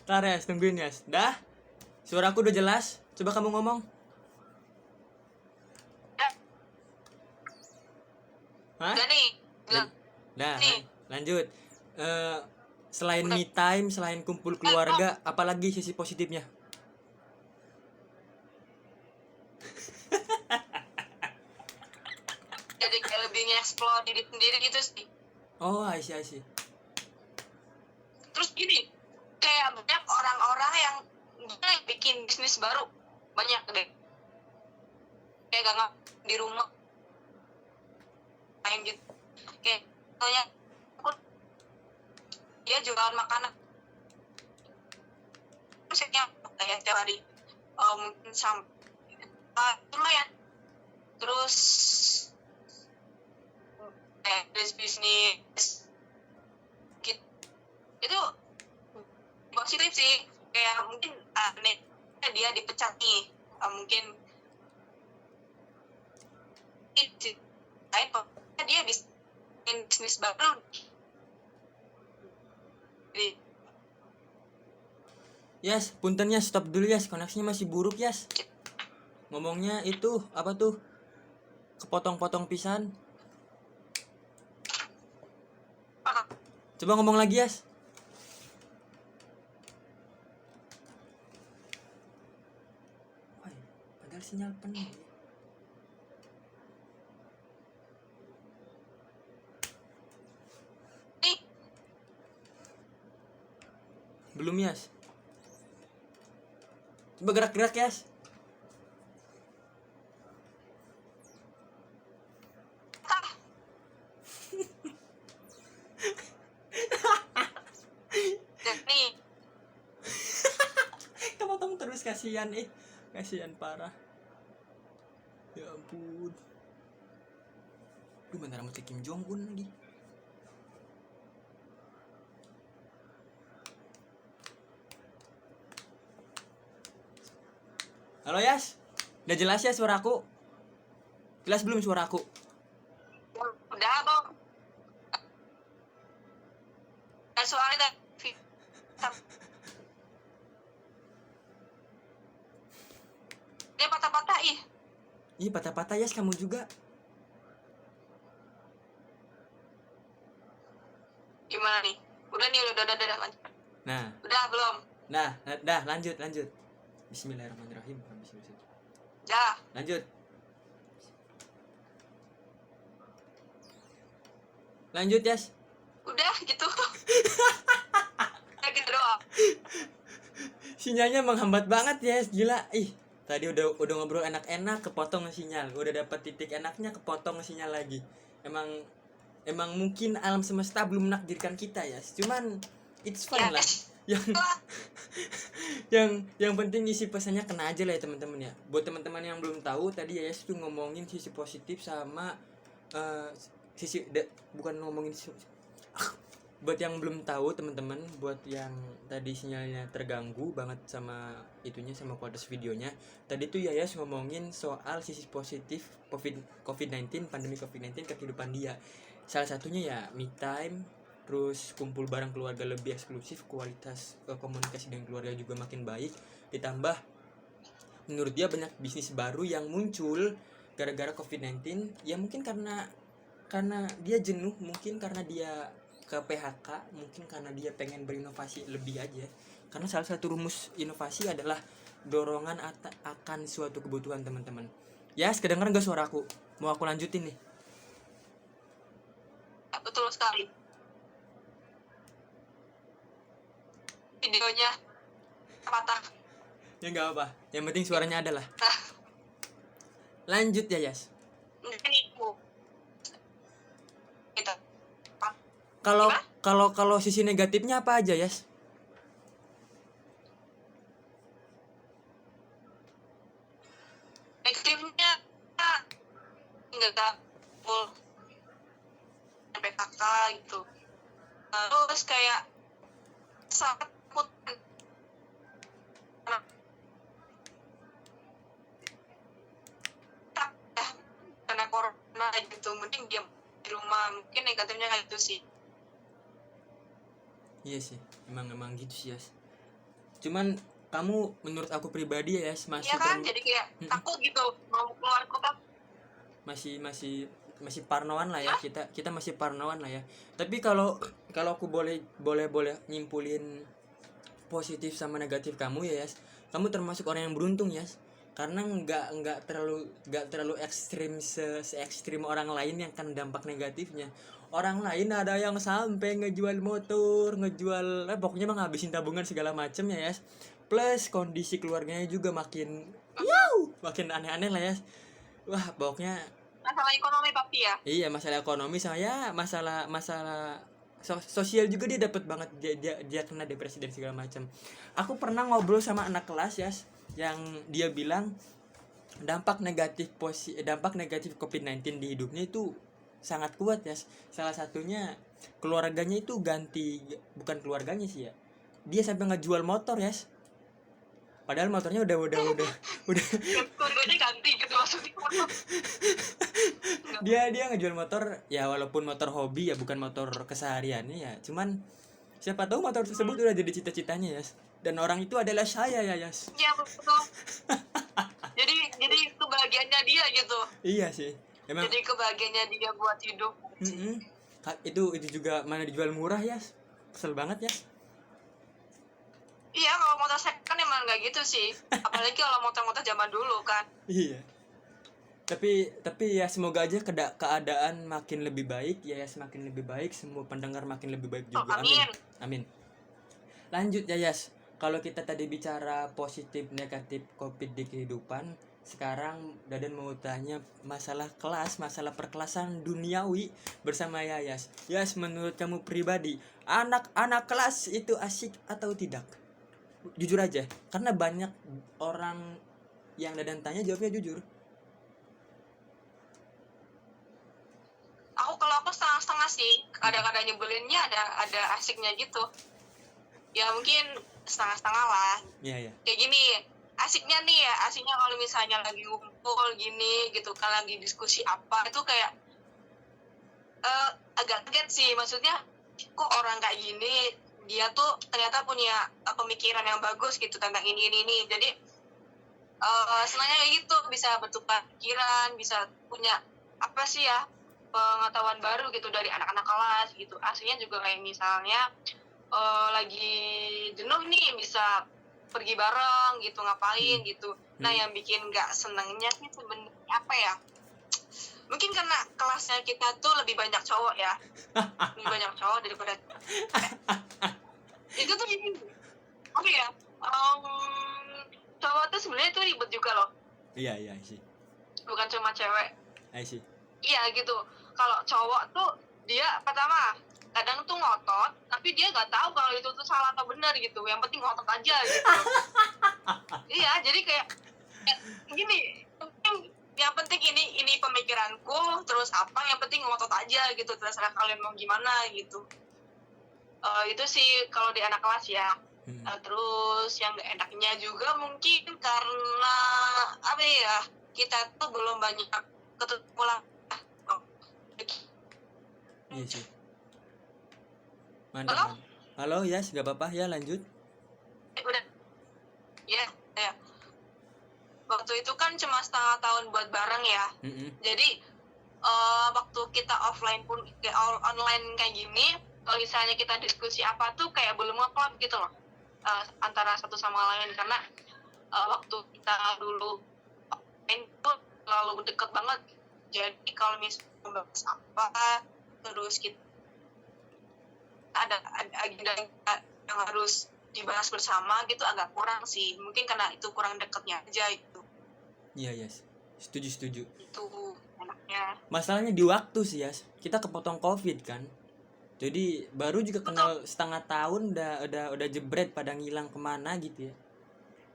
Ntar Yas, tungguin Yas. Dah? Suaraku udah jelas? Coba kamu ngomong. Hah? udah nih bilang. Dah, Nih. lanjut. Selain me time, selain kumpul keluarga, apalagi sisi positifnya? jadi kayak lebih nge-explore diri sendiri gitu sih. Oh, I see. Terus gini, kayak banyak orang-orang yang dia bikin bisnis baru, banyak deh. Kayak gak di rumah main gitu. Kayak contohnya aku, dia jualan makanan. Terus kayak setiap hari mungkin sampai lumayan. Terus kayak bisnis gitu. Itu positif sih, kayak mungkin dia dipecat nih, mungkin dia bikin bisnis baru. Jadi, Yes, punten Yes, stop dulu Yes, koneksinya masih buruk Yes. Ngomongnya itu apa tuh? Kepotong-potong pisan. Coba ngomong lagi Yes. Wah, padahal sinyal penuh. nih, Belum Yes. Coba gerak-gerak Yes. nih, Kepotong terus, kasihan kasihan parah. Ya ampun. Duh, bentar rambutnya Kim Jong Un lagi. Halo Yas, udah jelas ya suaraku? Jelas belum suaraku? udah bang. Soalnya dia patah-patah Ih, patah-patah Yas, kamu juga. gimana nih? Udah nih, udah lanjut. Nah, Udah belum? dah lanjut. Bismillahirrahmanirrahim. Dah. Lanjut. Lanjut Yas. Udah gitu. Kayak gitu doang. Sinyalnya menghambat banget Yas, gila. Tadi udah ngobrol enak-enak, kepotong sinyal. Udah dapat titik enaknya, kepotong sinyal lagi. Emang mungkin alam semesta belum menakdirkan kita ya. Cuman it's fine lah. Yang penting isi pesannya kena aja lah ya teman-teman ya. Buat teman-teman yang belum tahu, tadi ya tuh ngomongin sisi positif sama bukan ngomongin buat yang belum tahu teman-teman, buat yang tadi sinyalnya terganggu banget sama itunya, sama kualitas videonya. Tadi tuh Yayas ngomongin soal sisi positif COVID-19, pandemi COVID-19 ke kehidupan dia. Salah satunya ya me time, terus kumpul bareng keluarga lebih eksklusif, kualitas komunikasi dengan keluarga juga makin baik. Ditambah menurut dia banyak bisnis baru yang muncul gara-gara COVID-19. Ya mungkin karena dia jenuh, mungkin karena dia ke PHK, mungkin karena dia pengen berinovasi lebih aja. Karena salah satu rumus inovasi adalah dorongan akan suatu kebutuhan teman-teman. Ya, kedengeran gak suaraku? Mau aku lanjutin nih? Betul sekali. Videonya patah. Ya nggak apa, yang penting suaranya ada lah. Lanjut ya Yas. Ini gitu. Kalau sisi negatifnya apa aja Yas? Negatifnya nggak full PKK gitu. Terus kayak sangat takut karena corona gitu, mending diam di rumah. Mungkin negatifnya kayak gitu sih. Iya sih, emang gitu sih Yas. Cuman kamu menurut aku pribadi ya Yas masih Iya kan, jadi kayak takut gitu mau keluar kota. Masih parnoan lah ya, kita masih parnoan lah ya. Tapi kalau aku boleh nyimpulin positif sama negatif kamu ya Yas, kamu termasuk orang yang beruntung Yas. karena nggak terlalu ekstrim se ekstrim orang lain yang kan dampak negatifnya. Orang lain ada yang sampai ngejual motor, ngejual pokoknya mah ngabisin tabungan segala macem ya, Yas. Plus kondisi keluarganya juga makin aneh-aneh lah ya. Wah, pokoknya Masalah ekonomi papi ya. iya, masalah ekonomi sama ya masalah masalah sosial juga dia dapat banget, dia kena depresi dan segala macam. Aku pernah ngobrol sama anak kelas ya, yang dia bilang dampak negatif COVID-19 di hidupnya itu sangat kuat ya. Salah satunya keluarganya itu bukan keluarganya sih ya. Dia sampai ngejual motor ya. Padahal motornya udah Keluarganya ganti gitu maksudnya. dia ngejual motor ya, walaupun motor hobi ya, bukan motor kesehariannya ya, cuman siapa tahu motor tersebut udah jadi cita-citanya ya, dan orang itu adalah saya ya Yas. Iya betul. Jadi kebahagiaannya dia gitu. Iya sih emang. Jadi kebahagiaannya dia buat hidup. Itu juga mana dijual murah ya, kesel banget ya. Iya, kalau motor second kan emang nggak gitu sih. Apalagi kalau motor-motor zaman dulu kan. Iya, tapi ya semoga aja keadaan makin lebih baik ya, semakin lebih baik, semua pendengar makin lebih baik Oh, juga. amin. Amin. Lanjut ya Yas, kalau kita tadi bicara positif negatif COVID di kehidupan, sekarang Dadan mau tanya masalah kelas, masalah perkelasan duniawi bersama Yas. Yas, menurut kamu pribadi, anak-anak kelas itu asik atau tidak? Jujur aja, karena banyak orang yang Dadan tanya jawabnya jujur. Kalau aku setengah-setengah sih. Kadang-kadang nyebelinnya ada asiknya gitu. Ya mungkin setengah-setengah lah. Iya. Kayak gini, asiknya kalau misalnya lagi ngumpul gini gitu kan, lagi diskusi apa itu kayak agak kaget sih, maksudnya kok orang kayak gini dia tuh ternyata punya pemikiran yang bagus gitu tentang ini. Jadi senangnya kayak gitu, bisa bertukar pikiran, bisa punya apa sih ya, pengetahuan baru gitu dari anak-anak kelas gitu. Aslinya juga kayak misalnya lagi jenuh nih bisa pergi bareng gitu, ngapain gitu. Nah yang bikin nggak senengnya sih sebenarnya apa ya, mungkin karena kelasnya kita tuh lebih banyak cowok ya. Lebih banyak cowok daripada itu tuh ini apa ya, cowok tuh sebenarnya tuh ribet juga loh, Iya sih. bukan cuma cewek. Sih. Iya gitu. Kalau cowok tuh dia pertama kadang tuh ngotot, tapi dia nggak tahu kalau itu tuh salah atau benar gitu. Yang penting ngotot aja gitu. Iya, jadi kayak gini. Yang penting ini pemikiranku, terus apa? Yang penting ngotot aja gitu. Terserah kalian mau gimana gitu. Itu sih kalau di anak kelas ya. Terus yang gak enaknya juga mungkin karena apa ya? Kita tuh belum banyak ketemu lah. Iya sih. Mantap. Halo Yas, gak apa-apa ya, lanjut. Udah. Ya. Waktu itu kan cuma setengah tahun buat bareng ya. Jadi waktu kita offline pun online kayak gini, kalau misalnya kita diskusi apa tuh kayak belum ngeklop gitu loh, antara satu sama lain, karena waktu kita dulu offline tuh terlalu deket banget. Jadi kalau misalnya bahas apa, terus kita ada agenda yang harus dibahas bersama gitu, agak kurang sih. Mungkin karena itu kurang deketnya aja itu. Iya Yas, setuju. Itu enaknya. Masalahnya di waktu sih Yas, kita kepotong COVID kan. Jadi baru juga kenal setengah tahun udah jebret pada ngilang kemana gitu ya.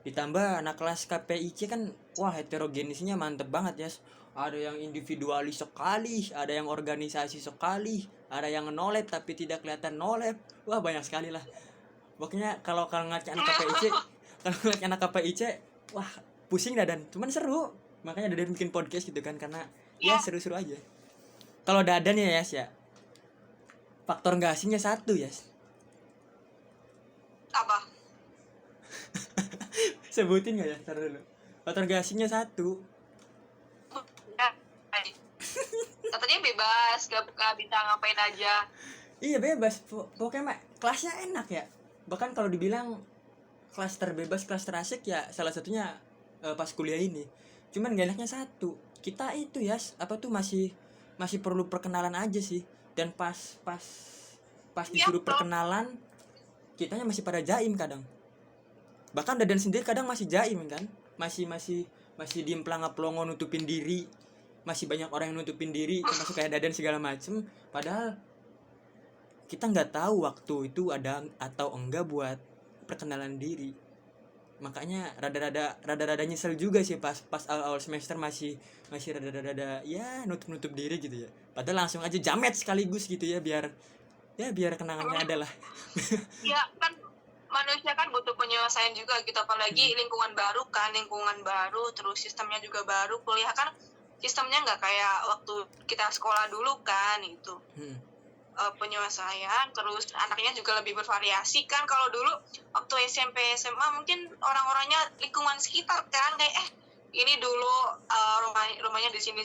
Ditambah anak kelas KPIC kan, wah heterogenisnya mantep banget Yas. Ada yang individualis sekali, ada yang organisasi sekali, ada yang nolep tapi tidak kelihatan nolep. Wah banyak sekali lah. Pokoknya kalau ngeliat anak KPIC, wah pusing dah, dan cuman seru. Makanya Dadan bikin podcast gitu kan, karena ya seru-seru aja. Kalau Dadan ya Yas ya, faktor nggak asingnya satu Yas. Apa? Sebutin nggak ya? Ntar dulu. Faktor nggak asingnya satu. Katanya bebas, gak bisa ngapain aja. Iya bebas, pokoknya kelasnya enak ya. Bahkan kalau dibilang kelas terbebas, kelas terasik ya, salah satunya pas kuliah ini. Cuman gak enaknya satu, kita itu ya apa tuh masih perlu perkenalan aja sih. Dan pas Iya, disuruh perkenalan, kitanya masih pada jaim kadang. Bahkan Dadan sendiri kadang masih jaim kan, masih diem pelongo nutupin diri. Masih banyak orang yang nutupin diri, termasuk kayak Dadan segala macem. Padahal kita nggak tahu waktu itu ada atau enggak buat perkenalan diri. Makanya rada-rada nyesel juga sih pas awal semester masih rada-rada ya nutup diri gitu ya. Padahal langsung aja jamet sekaligus gitu ya biar kenangannya ada lah. Ya kan manusia kan butuh penyelesaian juga gitu, apalagi lingkungan baru, terus sistemnya juga baru. Kuliah kan sistemnya nggak kayak waktu kita sekolah dulu kan itu. Penyelesaian, terus anaknya juga lebih bervariasi kan. Kalau dulu waktu SMP SMA mungkin orang-orangnya lingkungan sekitar kan kayak ini dulu rumahnya di sini.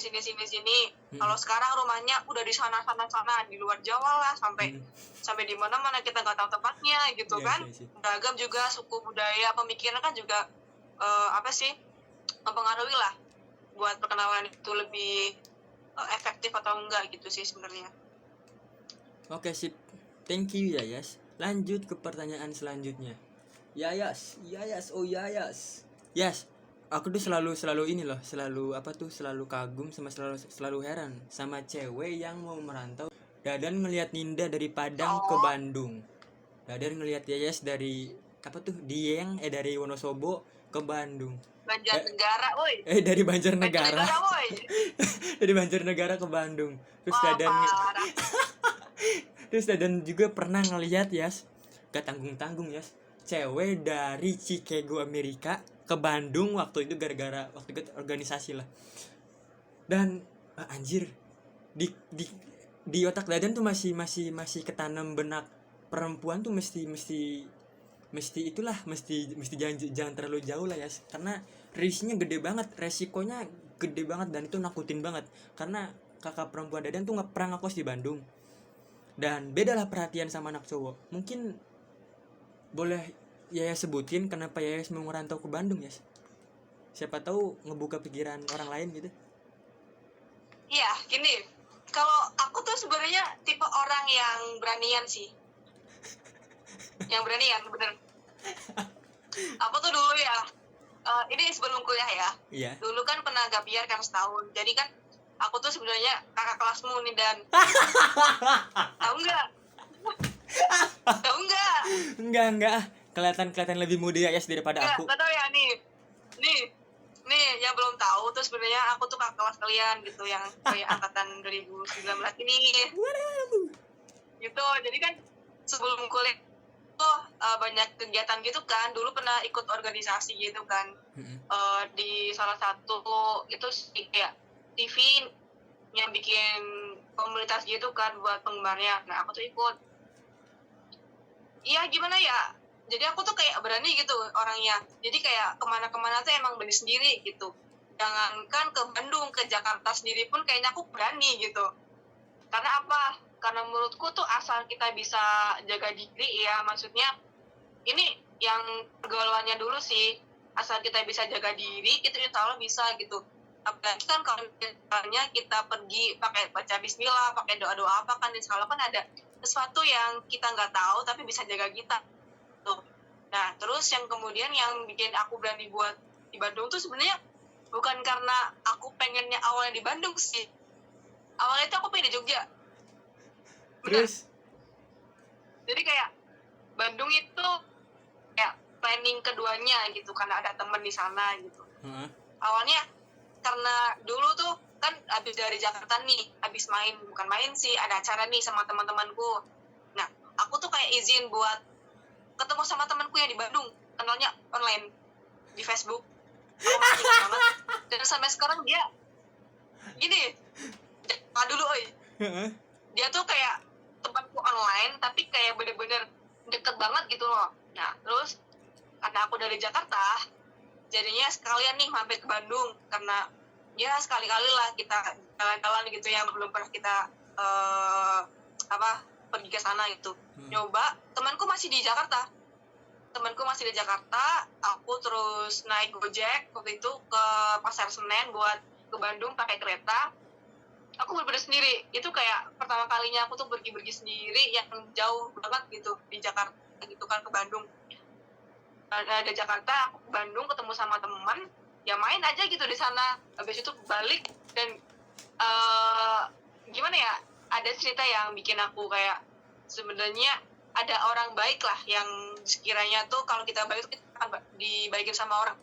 Kalau sekarang rumahnya udah di sana di luar Jawa lah, sampai di mana-mana kita nggak tahu tempatnya gitu kan. Beragam juga suku budaya, pemikiran kan juga mempengaruhi lah buat perkenalan itu lebih efektif atau enggak gitu sih sebenarnya. Oke sip, thank you Yayas. Lanjut ke pertanyaan selanjutnya. Yayas, oh Yayas. Yes, aku tuh selalu ini loh, selalu kagum sama selalu heran sama cewek yang mau merantau. Dadan ngelihat Ninda dari Padang ke Bandung. Dadan ngelihat Yayas dari Dieng dari Wonosobo ke Bandung. Banjarnegara, woi. Dari Banjarnegara. Dari Banjarnegara ke Bandung. Terus Dadan juga pernah ngelihat gak tanggung ya, cewek dari Chicago Amerika ke Bandung waktu itu gara-gara waktu itu organisasi lah. Dan anjir di otak Dadan tuh masih ketanam benak perempuan tuh mesti jangan terlalu jauh lah ya, karena resikonya gede banget dan itu nakutin banget. Karena kakak perempuan Dadan tuh nggak pernah ngekos di Bandung. Dan bedalah perhatian sama anak cowok. Mungkin boleh Yayas sebutin kenapa Yayas mau merantau ke Bandung ya? Siapa tahu ngebuka pikiran orang lain gitu. Iya, gini. Kalau aku tuh sebenarnya tipe orang yang beranian sih. Yang beranian, bener. Aku tuh dulu ya, ini sebelum kuliah ya. Iya. Dulu kan pernah gap year kan setahun. Jadi kan aku tuh sebenarnya kakak kelasmu nih Dan. Tahu nggak? Enggak. Kelihatan lebih muda ya daripada aku. Nggak tahu ya nih yang belum tahu tuh sebenarnya aku tuh kakak kelas kalian gitu, yang kayak angkatan 2019 ini. Gitu. Jadi kan sebelum kuliah tuh banyak kegiatan gitu kan. Dulu pernah ikut organisasi gitu kan. Di salah satu itu kayak TV yang bikin komunitas gitu kan buat penggemarnya. Nah aku tuh ikut. Iya gimana ya, jadi aku tuh kayak berani gitu orangnya. Jadi kayak kemana-kemana tuh emang berani sendiri gitu. Jangankan ke Bandung, ke Jakarta sendiri pun kayaknya aku berani gitu. Karena apa? Karena menurutku tuh asal kita bisa jaga diri ya, maksudnya ini yang pergaulannya dulu sih. Asal kita bisa jaga diri, itu insya Allah bisa gitu. Apalagi kan kalau misalnya kita pergi pakai baca bismillah, pakai doa-doa apa kan, insya Allah kan ada sesuatu yang kita nggak tahu tapi bisa jaga kita tuh. Nah terus yang kemudian yang bikin aku berani buat di Bandung tuh sebenarnya bukan karena aku pengennya awalnya di Bandung sih. Awalnya itu aku pengen di Jogja. Bener. Terus? Jadi kayak Bandung itu kayak planning keduanya gitu, karena ada temen di sana gitu. Awalnya karena dulu tuh kan habis dari Jakarta nih, habis bukan main sih, ada acara nih sama teman-temanku. Nah aku tuh kayak izin buat ketemu sama temanku yang di Bandung, kenalnya online di Facebook. Aku masih ingat banget. Dan sampai sekarang dia gini, dulu dia tuh kayak temanku online tapi kayak bener-bener deket banget gitu loh. Nah terus karena aku dari Jakarta, jadinya sekalian nih mampir ke Bandung, karena ya sekali-kali lah kita jalan-jalan gitu yang belum pernah kita pergi ke sana gitu. Nyoba, temanku masih di Jakarta. temanku masih di Jakarta, aku terus naik Gojek waktu itu ke Pasar Senen buat ke Bandung pakai kereta. Aku bener-bener sendiri, itu kayak pertama kalinya aku tuh pergi sendiri yang jauh banget gitu di Jakarta gitu kan ke Bandung. Dari Jakarta aku ke Bandung ketemu sama teman, ya main aja gitu di sana. Habis itu balik dan gimana ya, ada cerita yang bikin aku kayak sebenarnya ada orang baik lah yang sekiranya tuh kalau kita baik tuh kita akan dibaikin sama orang.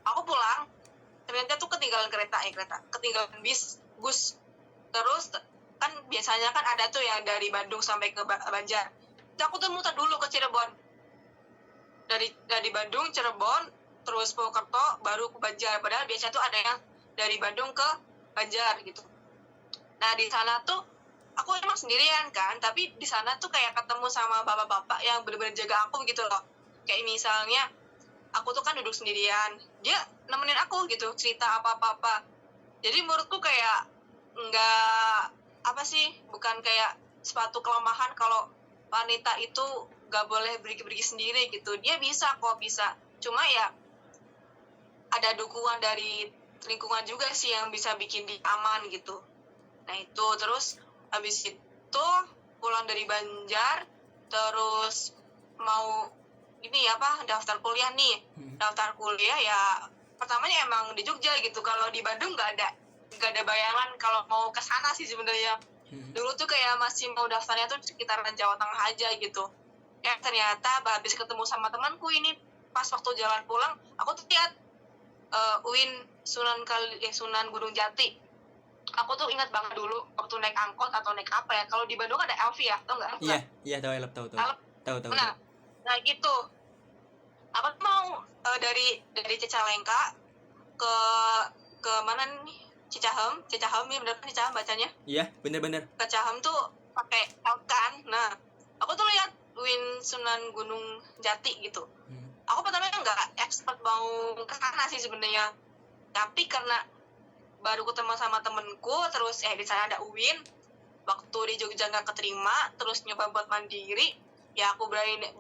Aku pulang ternyata tuh ketinggalan ketinggalan bus. Terus kan biasanya kan ada tuh yang dari Bandung sampai ke Banjar. Aku tuh muter dulu ke Cirebon. Dari Bandung, Cirebon, terus Purwokerto, baru ke Banjar. Padahal biasanya tuh ada yang dari Bandung ke Banjar gitu. Nah di sana tuh aku emang sendirian kan, tapi di sana tuh kayak ketemu sama bapak-bapak yang bener-bener jaga aku gitu loh. Kayak misalnya aku tuh kan duduk sendirian, dia nemenin aku gitu, cerita apa-apa. Jadi menurutku kayak bukan kayak suatu kelemahan kalau wanita itu gak boleh pergi sendiri gitu. Dia bisa, cuma ya ada dukungan dari lingkungan juga sih yang bisa bikin dia aman gitu. Nah itu terus habis itu pulang dari Banjar, terus mau daftar kuliah nih. Daftar kuliah ya pertamanya emang di Jogja gitu. Kalau di Bandung nggak ada bayangan kalau mau ke sana sih sebenarnya. Dulu tuh kayak masih mau daftarnya tuh sekitaran Jawa Tengah aja gitu. Ya ternyata habis ketemu sama temanku ini pas waktu jalan pulang, aku tuh lihat UIN Sunan Gunung Jati. Aku tuh ingat banget dulu waktu naik angkot atau naik apa ya. Kalau di Bandung ada LV ya, tau nggak? Iya tahu Elf, tahu. Nah gitu. Aku tuh mau dari Cicalengka ke mana nih? Cicahem ini bener kan Cicahem bacanya? Iya, bener. Ke Cicahem tuh pakai L kan. Nah, aku tuh lihat UIN Sunan Gunung Jati gitu. Aku pertamanya nggak expert mau ke sana sih sebenarnya. Tapi karena baru ketemu sama temenku, terus di sana ada UIN, waktu di Jogja nggak keterima, terus nyoba buat mandiri, ya aku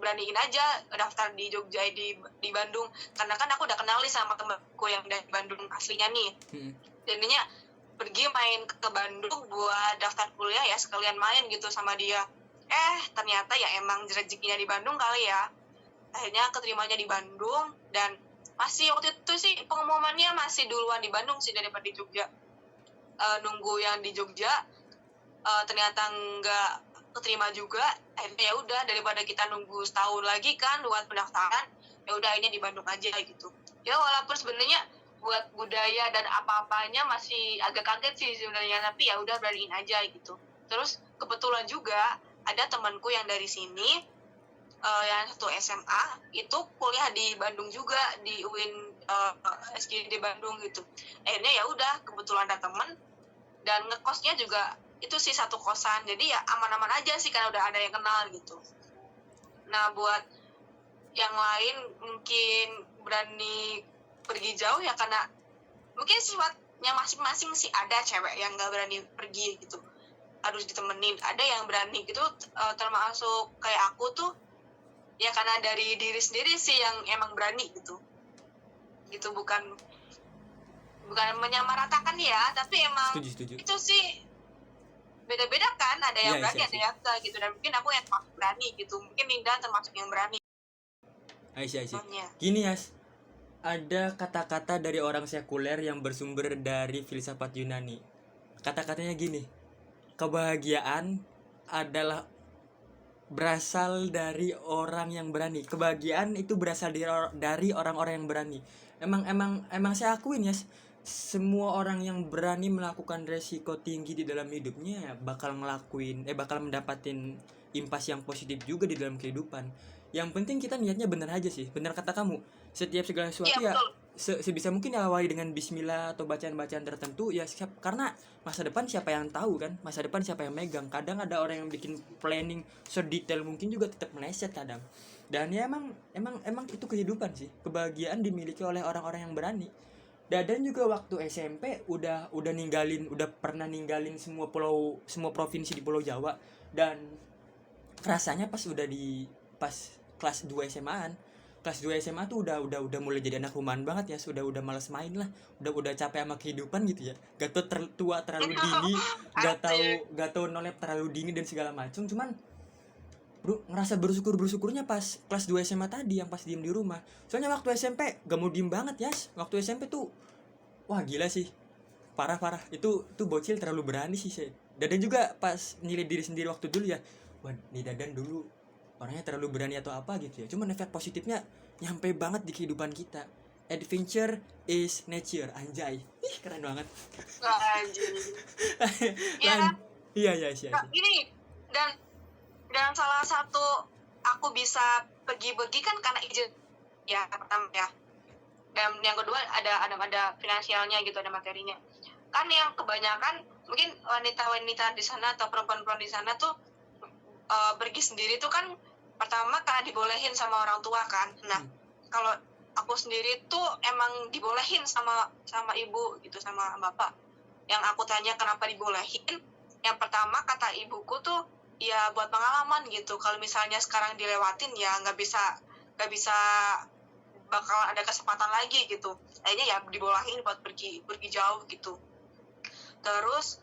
beraniin aja daftar di Jogja di Bandung, karena kan aku udah kenali sama temenku yang dari Bandung aslinya nih. Jadinya pergi main ke Bandung buat daftar kuliah ya sekalian main gitu sama dia. Ternyata ya emang rezekinya di Bandung kali ya. Akhirnya keterimanya di Bandung, dan masih waktu itu sih pengumumannya masih duluan di Bandung sih daripada di Jogja. Nunggu yang di Jogja ternyata nggak keterima juga. Akhirnya ya udah, daripada kita nunggu setahun lagi kan buat pendaftaran, ya udah akhirnya di Bandung aja gitu. Ya walaupun sebenarnya buat budaya dan apa-apanya masih agak kaget sih sebenarnya, tapi ya udah beraniin aja gitu. Terus kebetulan juga ada temanku yang dari sini, yang satu SMA itu kuliah di Bandung juga di UIN SGD Bandung gitu. Akhirnya ya udah kebetulan ada teman, dan ngekosnya juga itu sih satu kosan, jadi ya aman-aman aja sih karena udah ada yang kenal gitu. Nah buat yang lain mungkin berani pergi jauh ya karena mungkin sifatnya masing-masing sih. Ada cewek yang nggak berani pergi gitu, harus ditemenin. Ada yang berani gitu, termasuk kayak aku tuh ya karena dari diri sendiri sih yang emang berani gitu. Bukan menyamaratakan ya, tapi emang Setuju. itu sih beda-beda kan, ada yang berani ada yang enggak gitu. Dan mungkin aku yang termasuk berani gitu, mungkin Linda termasuk yang berani. Aisyah. Gini Yas, ada kata-kata dari orang sekuler yang bersumber dari filsafat Yunani. Kata-katanya gini, kebahagiaan adalah berasal dari orang yang berani. Kebahagiaan itu berasal dari orang-orang yang berani. Emang saya akuin ya, semua orang yang berani melakukan resiko tinggi di dalam hidupnya bakal mendapatin impas yang positif juga di dalam kehidupan. Yang penting kita niatnya benar aja sih. Benar kata kamu, setiap segala sesuatu ya sebisa mungkin awali dengan bismillah atau bacaan-bacaan tertentu ya, karena masa depan siapa yang tahu kan, masa depan siapa yang megang. Kadang ada orang yang bikin planning sedetail mungkin juga tetap meleset kadang. Dan ya emang itu kehidupan sih. Kebahagiaan dimiliki oleh orang-orang yang berani. Dadan juga waktu SMP udah pernah ninggalin semua provinsi di Pulau Jawa, dan rasanya pas kelas 2 SMA-an. Kelas 2 SMA tuh udah mulai jadi anak rumahan banget ya, udah malas main lah, udah capek sama kehidupan gitu ya. Gak tau tua terlalu dini, Asik. gak tau nolep terlalu dini dan segala macam. Cuman bro, ngerasa bersyukurnya pas kelas 2 SMA tadi yang pas diem di rumah. Soalnya waktu SMP gak mau diem banget ya. Waktu SMP tuh wah gila sih. Parah. Itu tuh bocil terlalu berani sih. Dadan juga pas nilai diri sendiri waktu dulu ya. Wah, nih Dadan dulu orangnya terlalu berani atau apa gitu ya. Cuman efek positifnya nyampe banget di kehidupan kita. Adventure is nature, anjay. Ih, keren banget. Anjing. Iya Lan. kan? Iya. Ini dan salah satu aku bisa pergi-pergi kan karena izin ya pertama ya. Dan yang kedua ada finansialnya gitu, ada materinya. Kan yang kebanyakan mungkin wanita-wanita di sana atau perempuan-perempuan di sana tuh pergi sendiri tuh kan pertama karena dibolehin sama orang tua kan. Nah, kalau aku sendiri tuh emang dibolehin sama ibu gitu, sama bapak. Yang aku tanya kenapa dibolehin, yang pertama kata ibuku tuh ya buat pengalaman gitu. Kalau misalnya sekarang dilewatin ya nggak bisa bakal ada kesempatan lagi gitu. Akhirnya ya dibolehin buat pergi jauh gitu. Terus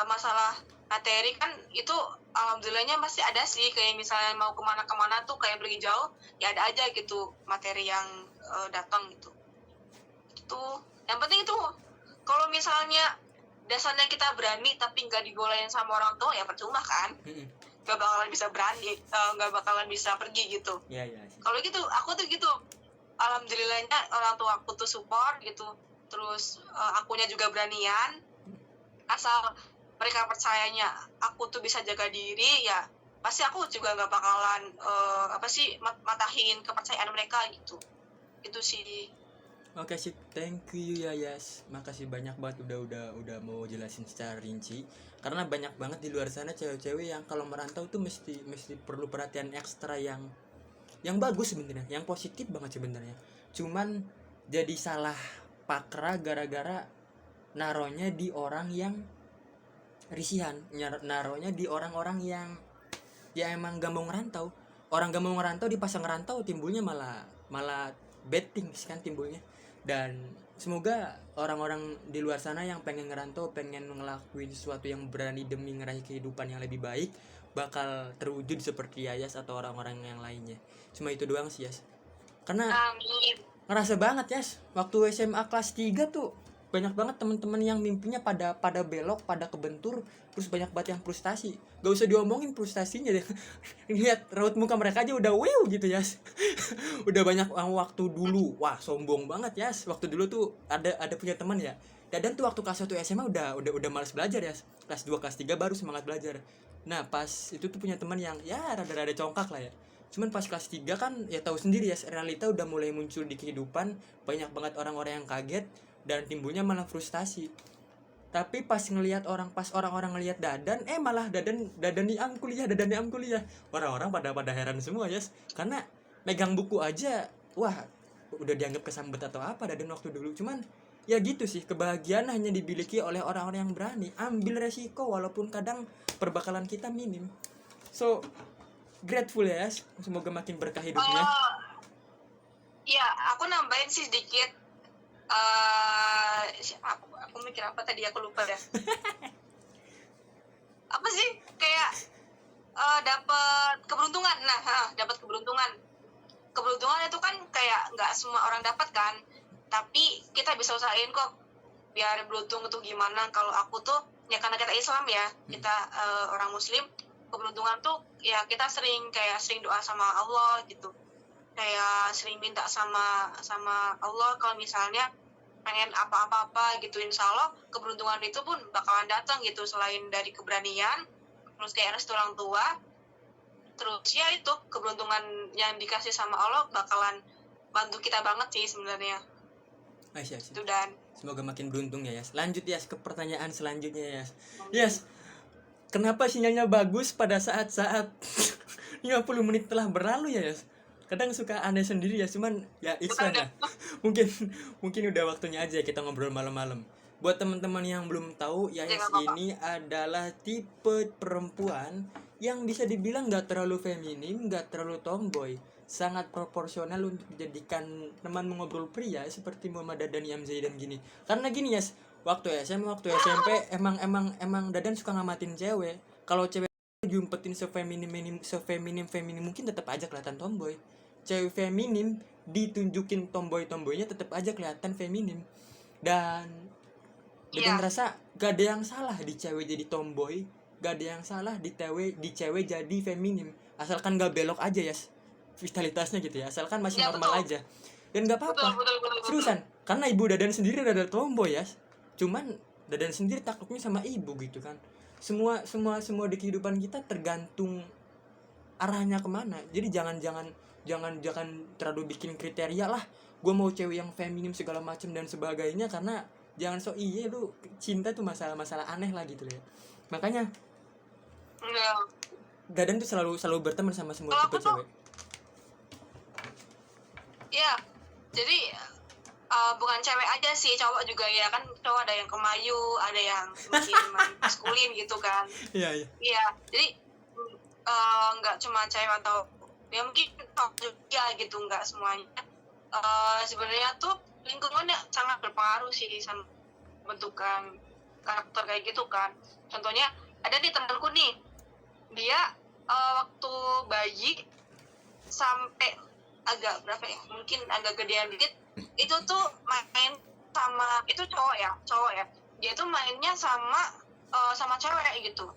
masalah materi kan itu alhamdulillahnya masih ada sih, kayak misalnya mau kemana tuh kayak pergi jauh ya ada aja gitu materi yang datang gitu. Itu yang penting itu kalau misalnya dasarnya kita berani tapi nggak dibolehin sama orang tua ya percuma kan, nggak bakalan bisa berani, nggak bakalan bisa pergi gitu. Iya. Kalau gitu aku tuh gitu, alhamdulillahnya orang tua aku tuh support gitu. Terus akunya juga beranian, asal mereka percayanya aku tuh bisa jaga diri ya pasti aku juga nggak bakalan matahin kepercayaan mereka gitu. Itu sih. Oke sih, thank you ya Yas. Makasih banyak banget udah mau jelasin secara rinci. Karena banyak banget di luar sana cewek-cewek yang kalau merantau tuh mesti perlu perhatian ekstra yang bagus sebenarnya, yang positif banget sebenarnya. Cuman jadi salah pakra gara-gara naronya di orang yang risihan, naronya di orang-orang yang ya emang gak mau ngerantau. Orang gak mau ngerantau dipasang ngerantau timbulnya malah bad things kan timbulnya. Dan semoga orang-orang di luar sana yang pengen ngerantau, pengen ngelakuin sesuatu yang berani demi ngeraih kehidupan yang lebih baik bakal terwujud seperti Yas atau orang-orang yang lainnya. Cuma itu doang sih Yas. Karena Amin. ngerasa banget Yas, waktu SMA kelas 3 tuh banyak banget teman-teman yang mimpinya pada belok, pada kebentur, terus banyak banget yang frustasi. Gak usah diomongin frustasinya deh. Lihat raut muka mereka aja udah wow gitu Yas. Udah banyak waktu dulu. Wah, sombong banget Yas. Waktu dulu tuh ada punya teman ya. Dan tuh waktu kelas 1 SMA udah malas belajar Yas. Kelas 2 kelas 3 baru semangat belajar. Nah, pas itu tuh punya teman yang ya rada-rada congkak lah ya. Cuman pas kelas 3 kan ya tahu sendiri ya, realita udah mulai muncul di kehidupan, banyak banget orang-orang yang kaget dan timbulnya malah frustasi. Tapi pas orang-orang ngelihat Dadan, malah Dadan di am kuliah. Orang-orang pada heran semua ya, karena megang buku aja, wah udah dianggap kesambet atau apa Dadan waktu dulu. Cuman ya gitu sih, kebahagiaan hanya dimiliki oleh orang-orang yang berani ambil resiko walaupun kadang perbakalan kita minim. So grateful ya, semoga makin berkah hidupnya. Ya aku nambahin sih sedikit. Aku mikir apa tadi, aku lupa dah. Apa sih kayak dapat keberuntungan. Dapat keberuntungan itu kan kayak nggak semua orang dapat kan, tapi kita bisa usahain kok biar beruntung itu gimana. Kalau aku tuh ya karena kita Islam ya, kita orang Muslim, keberuntungan tuh ya kita sering doa sama Allah gitu, kayak sering minta sama Allah kalau misalnya pengen apa-apa gitu, insya Allah keberuntungan itu pun bakalan datang gitu, selain dari keberanian, terus kayak restu orang tua, terus ya itu keberuntungan yang dikasih sama Allah bakalan bantu kita banget sih sebenarnya. Itu dan semoga makin beruntung ya Yas. Lanjut Yas ke pertanyaan selanjutnya Yas. Yas, kenapa sinyalnya bagus pada saat-saat 50 menit telah berlalu ya Yas? Kadang suka aneh sendiri ya, cuman ya it's fine lah. Mungkin udah waktunya aja kita ngobrol malam-malam. Buat teman-teman yang belum tahu, Yas ini adalah tipe perempuan yang bisa dibilang nggak terlalu feminim, nggak terlalu tomboy, sangat proporsional untuk dijadikan teman mengobrol pria seperti Muhammad Dadan, Yam Zaidan gini. Karena gini ya, waktu SMP emang Dadan suka ngamatin cewek. Kalau cewek diumpetin sefeminim mungkin tetap aja kelihatan tomboy. Cewek feminim ditunjukin tomboynya tetap aja kelihatan feminim. Dan Iya. rasa gak ada yang salah di cewek jadi tomboy, gak ada yang salah di cewek jadi feminim, asalkan gak belok aja ya vitalitasnya gitu ya, asalkan masih Ya, normal betul. aja. Dan gak Betul, apa-apa, betul, betul, betul. seriusan, karena ibu Dadan sendiri rada tomboy ya, cuman Dadan sendiri takluknya sama ibu gitu kan. Semua di kehidupan kita tergantung arahnya kemana. Jadi jangan terlalu bikin kriteria lah, gue mau cewek yang feminim segala macam dan sebagainya, karena jangan so iya lu cinta tuh masalah aneh lah gitu ya. Makanya Enggak. Dadan tuh selalu berteman sama semua Kalau tipe aku tuh, cewek. ya, jadi bukan cewek aja sih, cowok juga ya kan. Cowok ada yang kemayu, ada yang mungkin maskulin gitu kan. Iya. Iya, jadi nggak cuma cewek atau ya mungkin cowok juga gitu, nggak semuanya. Sebenarnya tuh lingkungannya sangat berpengaruh sih sama bentukan karakter kayak gitu kan. Contohnya ada nih temanku nih, dia waktu bayi sampai agak berapa ya, mungkin agak gedean dikit, itu tuh main sama, itu cowok ya, dia tuh mainnya sama cewek gitu.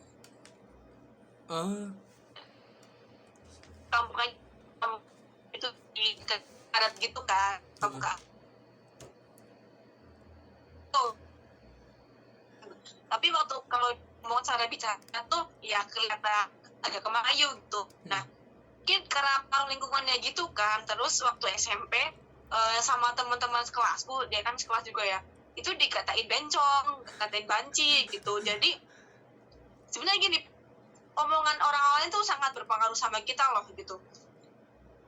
Kamu itu di karet gitu kan, kamu kan. Tapi waktu kalau mau cara bicara tuh ya kelihatan agak kemayu gitu. Nah, mungkin karena lingkungannya gitu kan. Terus waktu SMP sama teman-teman sekelasku, dia kan sekelas juga ya, itu dikatain bencong, dikatain banci gitu. Jadi sebenarnya gini, omongan orang lain tuh sangat berpengaruh sama kita loh gitu.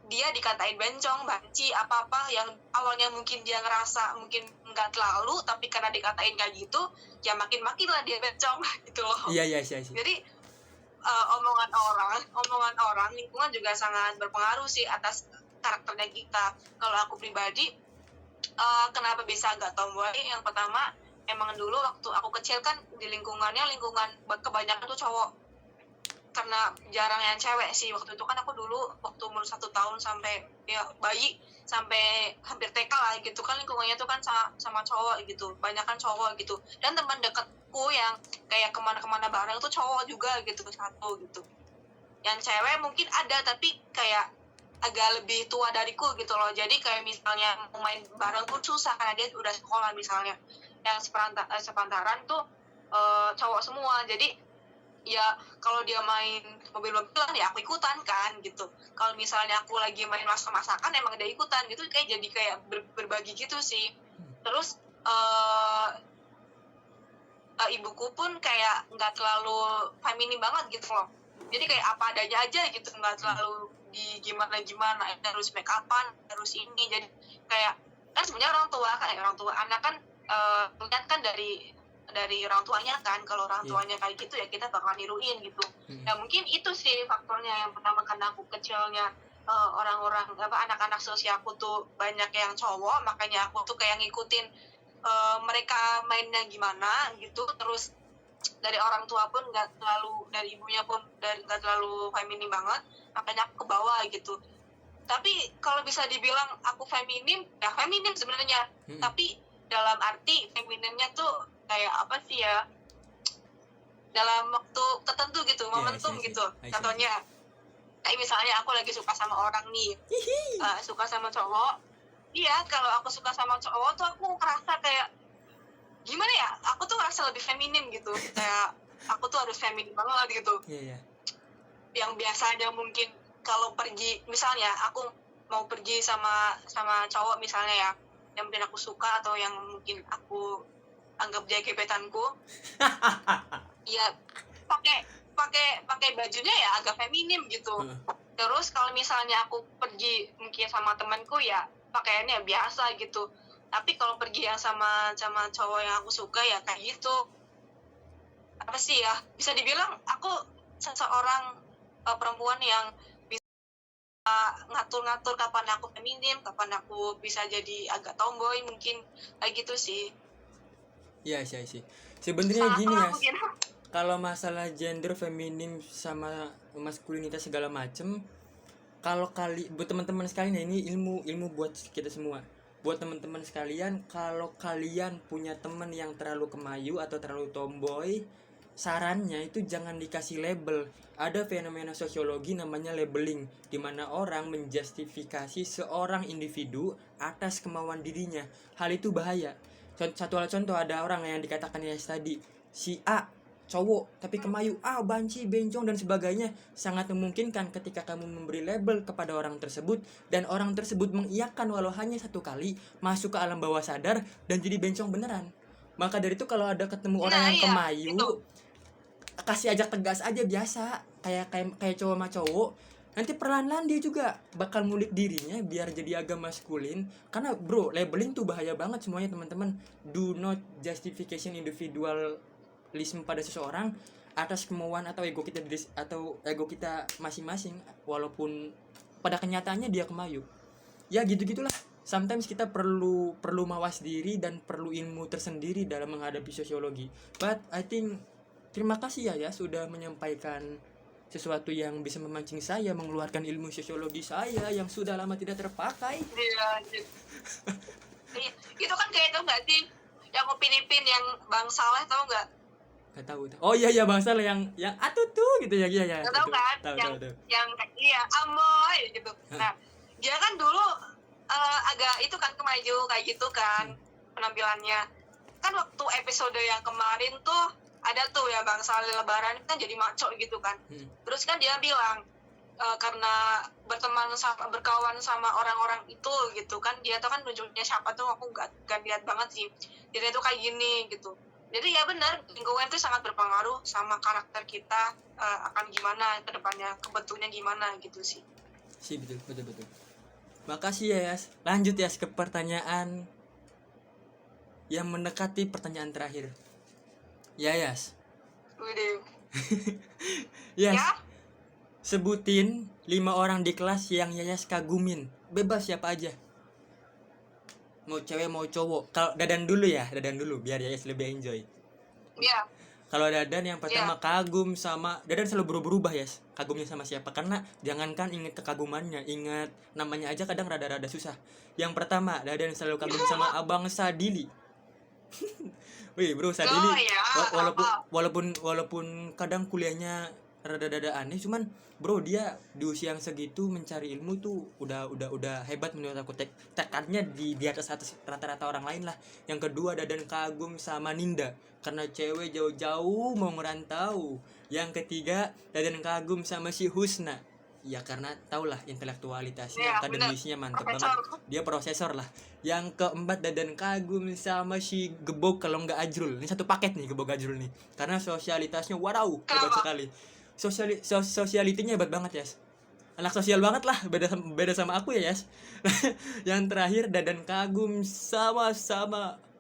Dia dikatain bencong, banci, apa-apa yang awalnya mungkin dia ngerasa mungkin nggak terlalu, tapi karena dikatain kayak gitu, ya makin lah dia bencong gitu loh. Iya. Jadi omongan orang, lingkungan juga sangat berpengaruh sih atas karakternya kita. Kalau aku pribadi, kenapa bisa agak tomboy? Yang pertama, emang dulu waktu aku kecil kan di lingkungan kebanyakan tuh cowok. Karena jarang yang cewek sih. Waktu itu kan aku dulu waktu umur 1 tahun sampai ya bayi sampai hampir TK lah gitu kan, lingkungannya tuh kan sama cowok gitu, banyakan cowok gitu. Dan teman dekatku yang kayak kemana-kemana bareng tuh cowok juga gitu, satu gitu. Yang cewek mungkin ada tapi kayak agak lebih tua dariku gitu loh. Jadi kayak misalnya mau main bareng pun susah karena dia udah sekolah misalnya. Yang sepantaran tuh cowok semua. Jadi ya kalau dia main mobil-mobilan ya aku ikutan kan gitu. Kalau misalnya aku lagi main masak-masakan emang dia ikutan gitu, kayak jadi kayak berbagi gitu sih. Terus ibuku pun kayak nggak terlalu feminim banget gitu loh. Jadi kayak apa adanya aja gitu, nggak terlalu di gimana harus make upan, harus ini. Jadi kayak kan sebenarnya orang tua anak kan lihat kan dari orang tuanya kan. Kalau orang tuanya kayak gitu ya kita bakal niruin gitu. Ya mungkin itu sih faktornya yang pertama, karena aku kecilnya orang-orang anak-anak seusia aku tuh banyak yang cowok, makanya aku tuh kayak ngikutin mereka mainnya gimana gitu. Terus dari orang tua pun nggak terlalu, dari ibunya pun nggak terlalu feminim banget, makanya aku ke bawah gitu. Tapi kalau bisa dibilang aku feminim, ya feminim sebenarnya. Tapi dalam arti feminimnya tuh kayak apa sih ya, dalam waktu tertentu gitu, momentum gitu. Contohnya kayak misalnya aku lagi suka sama orang nih, suka sama cowok. Iya, kalau aku suka sama cowok tuh aku ngerasa kayak gimana ya, aku tuh ngerasa lebih feminim gitu, kayak aku tuh harus feminim banget gitu. Yang biasanya mungkin kalau pergi, misalnya aku mau pergi sama cowok misalnya ya, yang mungkin aku suka atau yang mungkin aku anggap dia gebetanku, ya pakai bajunya ya agak feminim gitu. Terus kalau misalnya aku pergi mungkin sama temanku ya pakaiannya biasa gitu. Tapi kalau pergi yang sama cowok yang aku suka ya kayak gitu. Apa sih ya, bisa dibilang aku seseorang perempuan yang ngatur-ngatur kapan aku feminim, kapan aku bisa jadi agak tomboy mungkin kayak gitu sih. Iya sih. Sebenarnya Salah gini ya, mungkin. kalau masalah gender feminim sama maskulinitas segala macem, kalau buat teman-teman sekalian ya, ini ilmu buat kita semua. Buat teman-teman sekalian, kalau kalian punya teman yang terlalu kemayu atau terlalu tomboy, sarannya itu jangan dikasih label. Ada fenomena sosiologi namanya labeling, di mana orang menjustifikasi seorang individu atas kemauan dirinya. Hal itu bahaya. Satu hal contoh, ada orang yang dikatakan ya tadi, si A cowok tapi kemayu, banci, bencong dan sebagainya. Sangat memungkinkan ketika kamu memberi label kepada orang tersebut dan orang tersebut mengiyakan walau hanya satu kali, masuk ke alam bawah sadar dan jadi bencong beneran. Maka dari itu kalau ada ketemu orang Nah yang iya kemayu, itu. kasih ajak tegas aja biasa, kayak cowok sama cowok. Nanti perlahan-lahan dia juga bakal ngulik dirinya biar jadi agak maskulin. Karena bro, labeling tuh bahaya banget semuanya teman-teman. Do not justification individualism pada seseorang atas kemauan atau ego kita masing-masing, walaupun pada kenyataannya dia kemayu. Ya gitu-gitulah. Sometimes kita perlu mawas diri dan perlu ilmu tersendiri dalam menghadapi sosiologi. But I think terima kasih ya sudah menyampaikan sesuatu yang bisa memancing saya mengeluarkan ilmu sosiologi saya yang sudah lama tidak terpakai. Iya. Iya. Itu kan kayak itu nggak sih yang Upin-Ipin yang Bang Saleh tahu nggak? Gak tahu. Oh iya Bang Sal yang tuh gitu ya. Iya. Nggak tahu kan? Tahu. Yang iya amoy gitu. Nah dia kan dulu agak itu kan kemaju kayak gitu kan penampilannya. Kan waktu episode yang kemarin tuh ada tuh ya Bang Saleh Lebaran kan jadi maco gitu kan. Terus kan dia bilang karena berkawan sama orang-orang itu gitu kan, dia tuh kan nunjuknya siapa tuh aku gak lihat banget sih, dia tuh kayak gini gitu. Jadi ya benar, lingkungan itu sangat berpengaruh sama karakter kita akan gimana ke depannya, kebentuknya gimana gitu sih. Betul. Makasih ya Yas. Lanjut ya ke pertanyaan yang mendekati pertanyaan terakhir. Ya Yas. Udah. Yes. Ya? Sebutin 5 orang di kelas yang Yayas kagumin. Bebas siapa aja. Mau cewek mau cowok. Kalau Dadan dulu biar Yayas lebih enjoy. Iya. Kalau Dadan yang pertama kagum sama Dadan selalu berubah ya. Kagumnya sama siapa? Karena jangankan inget kekagumannya, ingat namanya aja kadang rada-rada susah. Yang pertama, Dadan selalu kagum sama Abang Sadili. Wih bro, Sadili walaupun kadang kuliahnya rada-rada aneh, cuman bro dia di usia yang segitu mencari ilmu tuh udah hebat menurut aku. Tekadnya di atas rata-rata orang lain lah. Yang kedua, Dadan kagum sama Ninda karena cewek jauh-jauh mau ngerantau. Yang ketiga, Dadan kagum sama si Husna. Ya karena taulah intelektualitasnya, akademisnya mantap banget. Dia prosesor lah. Yang keempat, Dadan kagum sama si Gebog kalau nggak Ajrul. Ini satu paket nih Gebog Ajrul nih. Karena sosialitasnya wow, hebat sekali. Sosialitinya hebat banget, Yas. Anak sosial banget lah, beda sama aku ya, Yas. Yang terakhir, Dadan kagum sama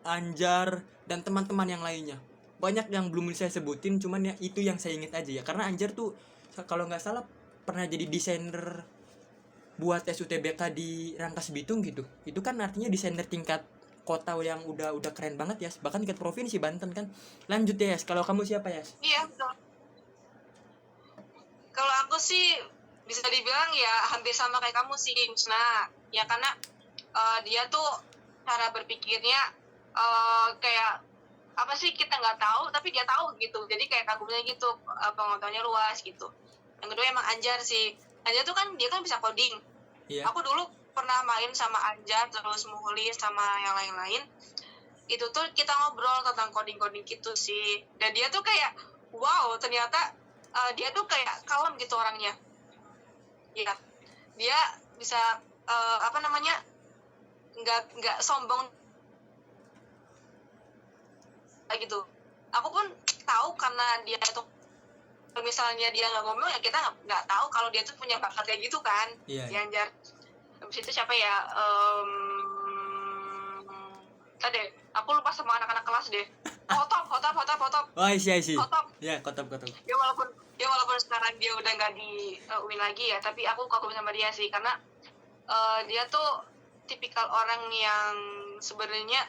Anjar dan teman-teman yang lainnya. Banyak yang belum saya sebutin, cuman ya itu yang saya ingat aja ya. Karena Anjar tuh kalau nggak salah pernah jadi desainer buat SUTBK di Rangkas Bitung gitu. Itu kan artinya desainer tingkat kota yang udah keren banget ya, bahkan tingkat provinsi Banten kan. Lanjut ya, Yas. Kalau kamu siapa, Yas? Iya, betul. Kalau aku sih bisa dibilang ya hampir sama kayak kamu sih, Musna. Ya karena dia tuh cara berpikirnya kayak apa sih kita nggak tahu tapi dia tahu gitu. Jadi kayak kagumnya gitu, pengetahuannya luas gitu. Yang kedua emang Anjar sih. Anjar tuh kan dia kan bisa coding. Iya. Aku dulu pernah main sama Anjar terus Muhlis sama yang lain-lain. Itu tuh kita ngobrol tentang coding-coding gitu sih. Dan dia tuh kayak wow, ternyata dia tuh kayak kalem gitu orangnya. Iya. Dia bisa nggak sombong kayak gitu. Aku pun tahu karena dia tuh misalnya dia nggak ngomong ya kita nggak tahu kalau dia tuh punya bakat kayak gitu kan. Iya. Si Anjar. Habis itu siapa ya? Tadi aku lupa sama anak-anak kelas deh. Hotop. Oh, isi. Hotop. Ya, kotop. Walaupun sekarang dia udah nggak di UIN lagi ya, tapi aku kagum sama dia sih karena dia tuh tipikal orang yang sebenarnya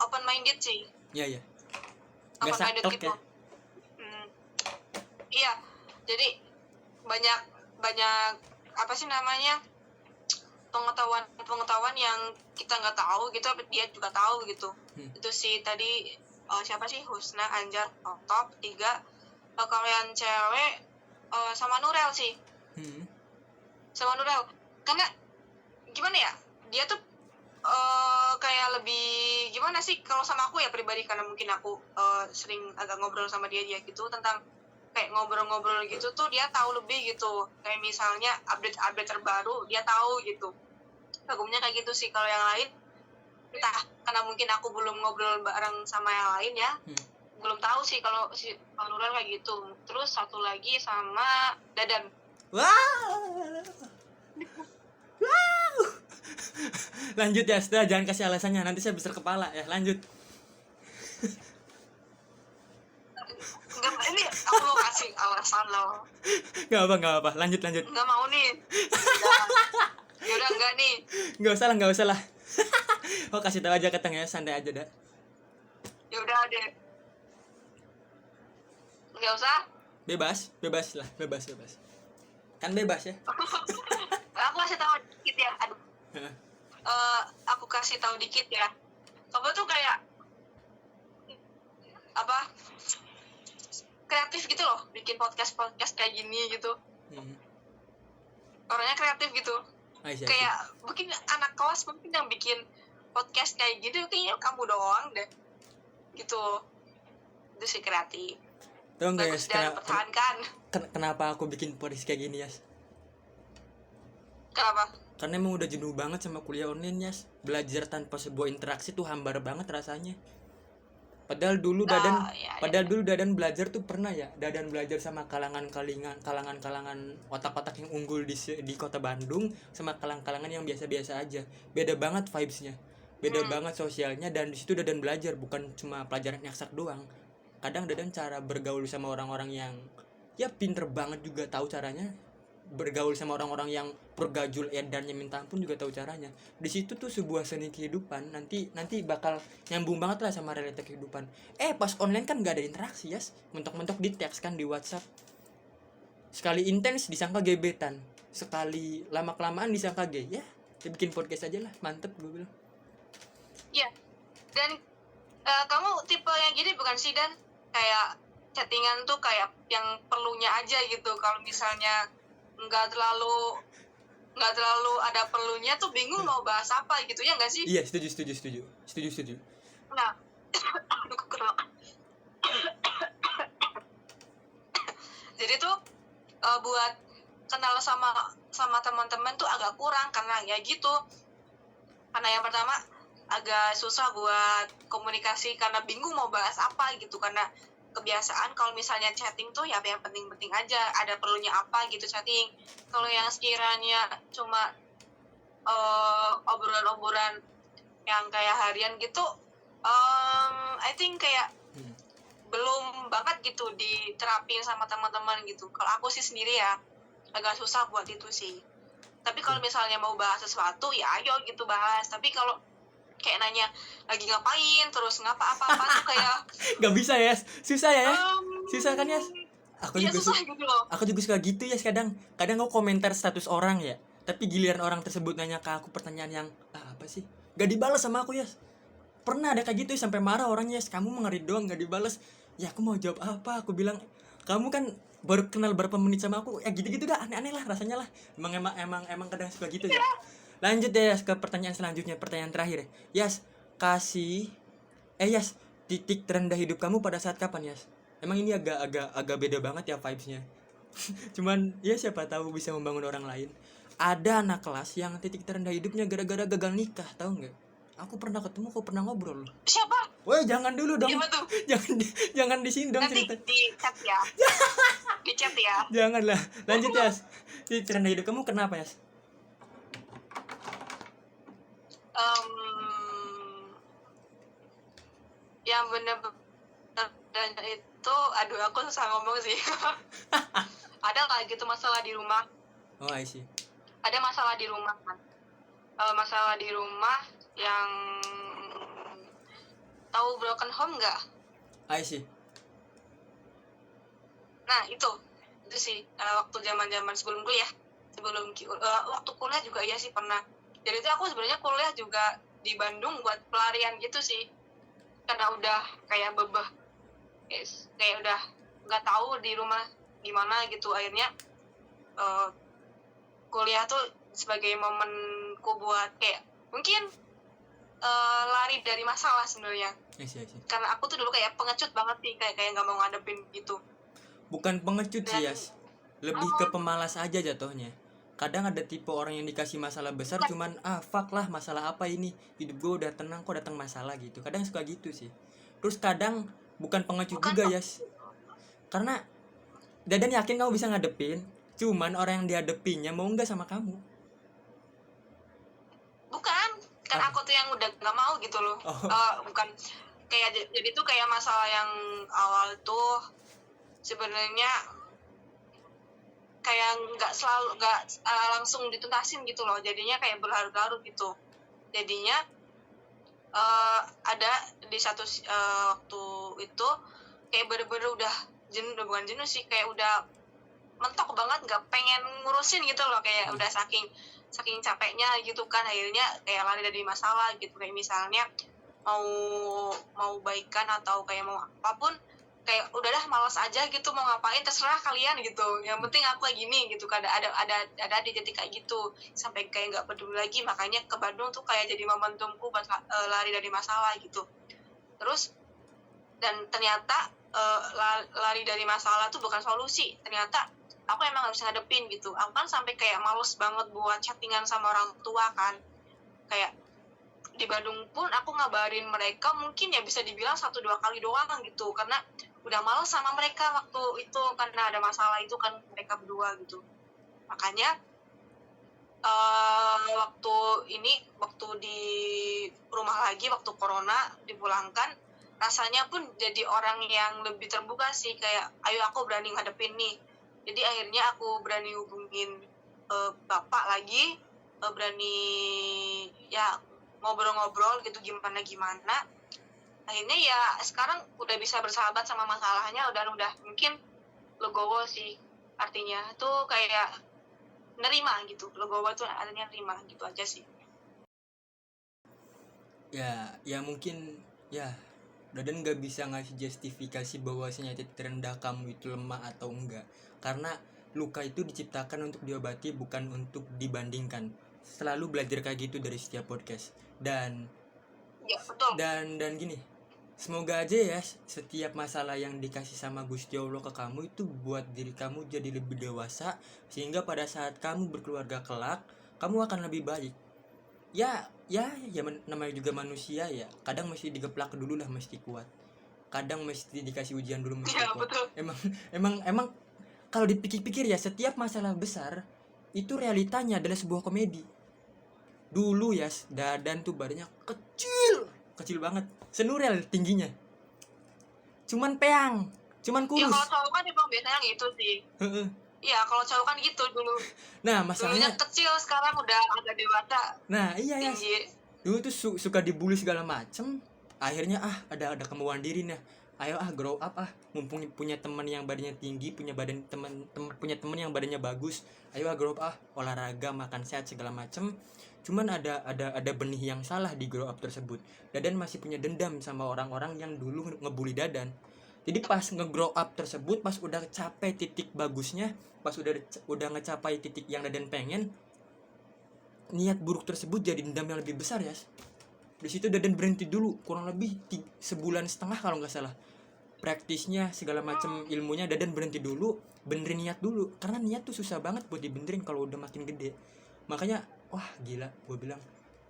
open minded sih. Iya. Gak Open minded saklek gitu. ya. Iya. Jadi banyak apa sih namanya? pengetahuan yang kita nggak tahu gitu, tapi dia juga tahu gitu. Itu sih tadi siapa sih, Husna, Anjar, Top 3. Kalau yang cewek sama Nurel sih. Sama Nurel karena gimana ya, dia tuh kayak lebih gimana sih kalau sama aku ya pribadi, karena mungkin aku sering agak ngobrol sama dia gitu tentang kayak ngobrol-ngobrol gitu tuh dia tahu lebih gitu, kayak misalnya update terbaru dia tahu gitu. Kagumnya kayak gitu sih. Kalau yang lain entah karena mungkin aku belum ngobrol bareng sama yang lain ya, belum tahu sih kalau si Nurul kayak gitu. Terus satu lagi sama Dadan. Wow. Lanjut ya, setelah jangan kasih alasannya, nanti saya besar kepala ya. Lanjut. Enggak, ini aku mau kasih alasan loh. Gak apa. Lanjut. Enggak mau nih. Yaudah enggak nih. Gak usah lah. Oh, kasih tahu aja keteng ya, santai aja dah. Yaudah deh. Enggak usah. Bebas lah. Kan bebas ya. Aku kasih tahu dikit ya. Aduh. Aku kasih tahu dikit ya. Kamu tuh kayak apa? Kreatif gitu loh, bikin podcast kayak gini gitu. Orangnya kreatif gitu. Kayak mungkin anak kelas mungkin yang bikin podcast kayak gitu kayaknya kamu doang deh. Gitu. Itu sih kreatif. Tahu nggak ya, Bagus dan pertahankan. Kenapa aku bikin podcast kayak gini ya? Kenapa? Karena emang udah jenuh banget sama kuliah online ya. Belajar tanpa sebuah interaksi tuh hambar banget rasanya. Padahal dulu Dadan belajar tuh pernah ya. Dadan belajar sama kalangan otak-otak yang unggul di kota Bandung sama kalangan yang biasa-biasa aja. Beda banget vibes-nya. Beda banget sosialnya, dan di situ Dadan belajar bukan cuma pelajaran eksak doang. Kadang Dadan cara bergaul sama orang-orang yang ya pinter banget juga tahu caranya. Bergaul sama orang-orang yang pergajul edannya minta ampun juga tahu caranya. Di situ tuh sebuah seni kehidupan, nanti bakal nyambung banget lah sama realita kehidupan. Pas online kan gak ada interaksi ya, mentok-mentok di teks kan di WhatsApp. Sekali intens disangka gebetan, sekali lama-kelamaan disangka gay. Ya bikin podcast aja lah, mantep gue bilang. Iya. Dan kamu tipe yang gini bukan sih, Dan? Kayak chattingan tuh kayak yang perlunya aja gitu. Kalau misalnya nggak terlalu ada perlunya tuh bingung mau bahas apa gitu ya nggak sih? Iya, setuju. Nah, aduh kekerok. Jadi tuh buat kenal sama teman-teman tuh agak kurang karena ya gitu. Karena yang pertama agak susah buat komunikasi karena bingung mau bahas apa gitu, karena kebiasaan kalau misalnya chatting tuh ya yang penting-penting aja, ada perlunya apa gitu chatting. Kalau yang sekiranya cuma obrolan-obrolan yang kayak harian gitu, I think kayak belum banget gitu diterapin sama teman-teman gitu. Kalau aku sih sendiri ya agak susah buat itu sih. Tapi kalau misalnya mau bahas sesuatu ya ayo gitu bahas. Tapi kalau kayak nanya lagi ngapain terus ngapa apa tuh kayak nggak bisa ya, susah ya, susah kan ya. Aku juga susah gitu loh. Aku juga suka gitu ya, kadang aku komentar status orang ya, tapi giliran orang tersebut nanya ke aku pertanyaan yang apa sih, gak dibalas sama aku ya. Pernah ada kayak gitu ya, sampai marah orangnya, kamu mengeri doang gak dibalas. Ya aku mau jawab apa, aku bilang kamu kan baru kenal berapa menit sama aku, ya gitu dah, aneh-aneh lah rasanya lah. Emang kadang suka gitu ya. Lanjut ya Yas, ke pertanyaan selanjutnya, pertanyaan terakhir ya. Yas, titik terendah hidup kamu pada saat kapan Yas? Emang ini agak beda banget ya vibes-nya. Cuman ya siapa tahu bisa membangun orang lain. Ada anak kelas yang titik terendah hidupnya gara-gara gagal nikah, tahu nggak? Aku pernah ketemu, aku pernah ngobrol. Siapa? Woi, jangan dulu dong. Siapa tuh? Jangan di sini dong cerita. Nanti di chat ya. Di chat ya. Janganlah. Lanjut Yas. Titik terendah hidup kamu kenapa Yas? Ya yang bener-bener dan itu aduh aku susah ngomong sih. Ada nggak gitu masalah di rumah? Oh, I see. Ada masalah di rumah kan. Masalah di rumah yang tahu broken home nggak? I see. Nah itu sih waktu zaman sebelum kuliah, waktu kuliah juga ya sih pernah. Jadi itu aku sebenarnya kuliah juga di Bandung buat pelarian gitu sih, karena udah kayak bebah, kayak udah nggak tahu di rumah gimana gitu. Akhirnya kuliah tuh sebagai momenku buat kayak mungkin lari dari masalah sebenarnya. I see. Karena aku tuh dulu kayak pengecut banget sih, kayak nggak mau ngadepin gitu. Bukan pengecut sih, Dan Yas. Lebih ke pemalas aja jatuhnya. Kadang ada tipe orang yang dikasih masalah besar cuman fuck lah, masalah apa ini, hidup gue udah tenang kok datang masalah gitu. Kadang suka gitu sih. Terus kadang bukan pengecut bukan juga, Yas. Karena Dadan yakin kamu bisa ngadepin, cuman orang yang dihadepinnya mau nggak sama kamu. bukan kan aku tuh yang udah nggak mau gitu loh. Bukan kayak jadi tuh kayak masalah yang awal tuh sebenarnya kayak nggak langsung dituntasin gitu loh, jadinya kayak berlarut-larut gitu. Jadinya ada di satu waktu itu kayak bener-bener udah bukan jenuh sih, kayak udah mentok banget nggak pengen ngurusin gitu loh, kayak udah saking capeknya gitu kan. Akhirnya kayak lari dari masalah gitu, kayak misalnya mau baikan atau kayak mau apapun, kayak udah dah malas aja gitu, mau ngapain terserah kalian gitu, yang penting aku kayak gini gitu. Ada di titik kayak gitu sampai kayak nggak peduli lagi. Makanya ke Bandung tuh kayak jadi momentumku buat lari dari masalah gitu. Terus dan ternyata lari dari masalah tuh bukan solusi. Ternyata aku emang harus ngadepin gitu. Aku kan sampai kayak males banget buat chattingan sama orang tua kan. Kayak di Bandung pun aku ngabarin mereka mungkin ya bisa dibilang 1-2 kali doang gitu, karena udah males sama mereka waktu itu karena ada masalah itu kan mereka berdua gitu. Makanya waktu di rumah lagi, waktu corona dipulangkan, rasanya pun jadi orang yang lebih terbuka sih, kayak ayo aku berani ngadepin nih. Jadi akhirnya aku berani hubungin bapak lagi, berani ya ngobrol-ngobrol gitu gimana. Akhirnya ya sekarang udah bisa bersahabat sama masalahnya, udah mungkin legowo sih, artinya tuh kayak nerima gitu. Legowo tuh artinya nerima gitu aja sih. Ya mungkin ya Dadan nggak bisa ngasih justifikasi bahwasanya titik terendah kamu itu lemah atau enggak, karena luka itu diciptakan untuk diobati, bukan untuk dibandingkan. Selalu belajar kayak gitu dari setiap podcast. Dan Ya betul. dan gini, semoga aja ya setiap masalah yang dikasih sama Gusti Allah ke kamu itu buat diri kamu jadi lebih dewasa, sehingga pada saat kamu berkeluarga kelak kamu akan lebih baik. Ya namanya juga manusia ya, kadang mesti digeplak dulu lah mesti kuat, kadang mesti dikasih ujian dulu mesti Ya kuat. betul. Emang kalau dipikir-pikir ya, setiap masalah besar itu realitanya adalah sebuah komedi. Dulu ya Dadan tuh badannya kecil banget, senurel tingginya, cuman Ya kurus. kalau cowok kan emang biasanya gitu sih. Iya kalau cowok kan gitu dulu. Nah Dulunya masalahnya, kecil, sekarang udah agak dewasa, nah iya ya, tinggi. dulu tuh suka dibully segala macem. Akhirnya ada kemauan diri. Nah ayo grow up mumpung punya teman yang badannya tinggi, punya teman yang badannya bagus. Ayo grow up olahraga, makan sehat segala macem. Cuman ada benih yang salah di grow up tersebut. Dadan masih punya dendam sama orang-orang yang dulu ngebully Dadan. Jadi pas nge-grow up tersebut, pas udah capai titik bagusnya, pas udah ngecapai titik yang Dadan pengen, niat buruk tersebut jadi dendam yang lebih besar ya. Di situ Dadan berhenti dulu kurang lebih 1,5 bulan kalau nggak salah. Praktisnya segala macam ilmunya Dadan berhenti dulu, benerin niat dulu, karena niat tuh susah banget buat dibenerin kalau udah makin gede. Makanya wah gila, gue bilang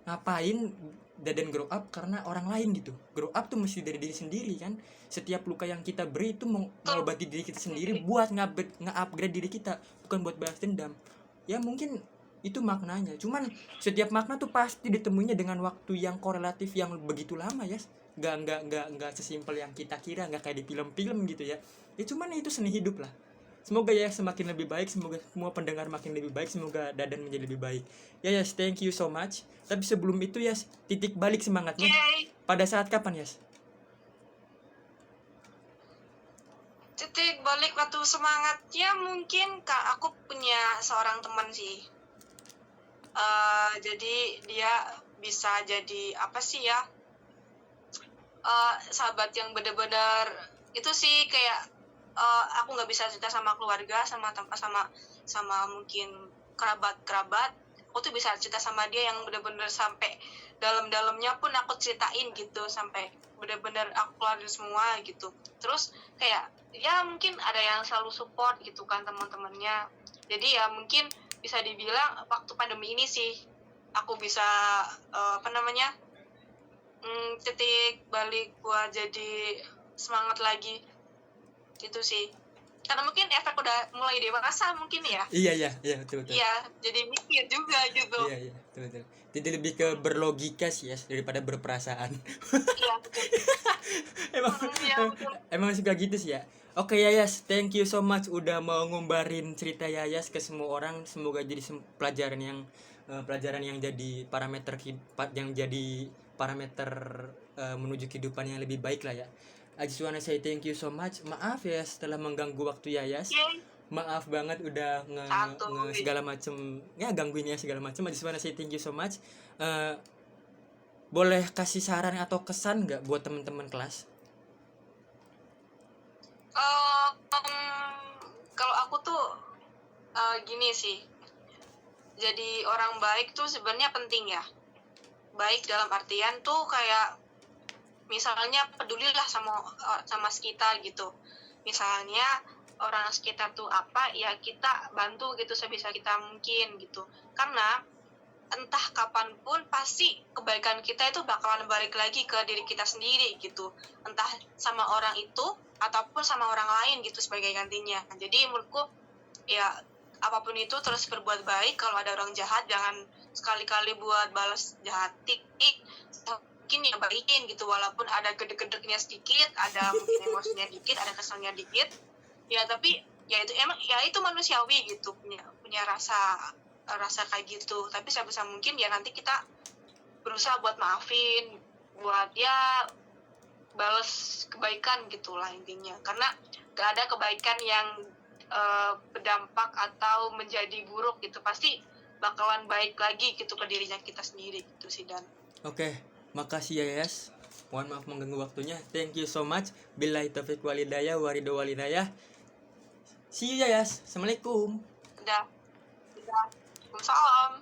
ngapain Dadan grow up karena orang lain gitu. Grow up tuh mesti dari diri sendiri kan. Setiap luka yang kita beri itu mengobati diri kita sendiri, buat nge-upgrade diri kita, bukan buat balas dendam. Ya mungkin itu maknanya. Cuman setiap makna tuh pasti ditemuinya dengan waktu yang korelatif yang begitu lama ya. nggak sesimpel yang kita kira, nggak kayak di film-film gitu ya. Ya cuman itu seni hidup lah. Semoga ya semakin lebih baik, semoga semua pendengar makin lebih baik, semoga Dadan menjadi lebih baik. Ya Yas, thank you so much. Tapi sebelum itu Yas, titik balik semangatnya Yay. pada saat kapan Yas? Titik balik waktu semangatnya mungkin aku punya seorang teman sih. Jadi dia bisa jadi apa sih ya, sahabat yang benar-benar itu sih kayak aku nggak bisa cerita sama keluarga, sama mungkin kerabat, aku tuh bisa cerita sama dia yang benar-benar sampai dalam-dalamnya pun aku ceritain gitu, sampai benar-benar aku keluarin semua gitu. Terus kayak ya mungkin ada yang selalu support gitu kan teman-temannya. Jadi ya mungkin bisa dibilang waktu pandemi ini sih aku bisa titik balik buat jadi semangat lagi gitu sih, karena mungkin efek udah mulai dewasa mungkin ya. Iya betul. Iya, jadi mikir juga gitu. Iya betul. Jadi lebih ke berlogika sih Yas daripada berperasaan. Iya betul. Iya, betul. emang suka gitu sih ya. Oke Yayas, thank you so much udah mau ngumbarin cerita Yayas ke semua orang. Semoga jadi pelajaran yang jadi parameter menuju kehidupan yang lebih baik lah ya. I just wanna say thank you so much. Maaf ya setelah mengganggu waktu Yayas. Yay. Maaf banget udah Santuy. segala macem ya gangguin ya segala macem. I just wanna say thank you so much. Boleh kasih saran atau kesan nggak buat teman-teman kelas? Kalau aku tuh gini sih, jadi orang baik tuh sebenarnya penting ya. Baik dalam artian tuh kayak misalnya pedulilah sama sekitar gitu. Misalnya orang sekitar tuh apa ya kita bantu gitu sebisa kita mungkin gitu. Karena entah kapanpun pasti kebaikan kita itu bakalan balik lagi ke diri kita sendiri gitu. Entah sama orang itu ataupun sama orang lain gitu sebagai gantinya. Jadi menurutku ya apapun itu terus berbuat baik. Kalau ada orang jahat jangan sekali-kali buat balas jahat. Mungkin ya balikin gitu, walaupun ada gede-gedeknya sedikit, ada mungkin emosinya dikit, ada keselnya dikit. Ya tapi ya itu emang ya itu manusiawi gitu, punya rasa kayak gitu. Tapi sebisa mungkin ya nanti kita berusaha buat maafin, buat ya balas kebaikan gitulah intinya. Karena gak ada kebaikan yang berdampak atau menjadi buruk gitu, pasti bakalan baik lagi gitu ke dirinya kita sendiri gitu sih. Dan Oke, makasih Yayas. Mohon maaf mengganggu waktunya. Thank you so much. Billahi taufiq walhidayah warido walidayah. See you Yayas. Assalamualaikum. udah. Salam.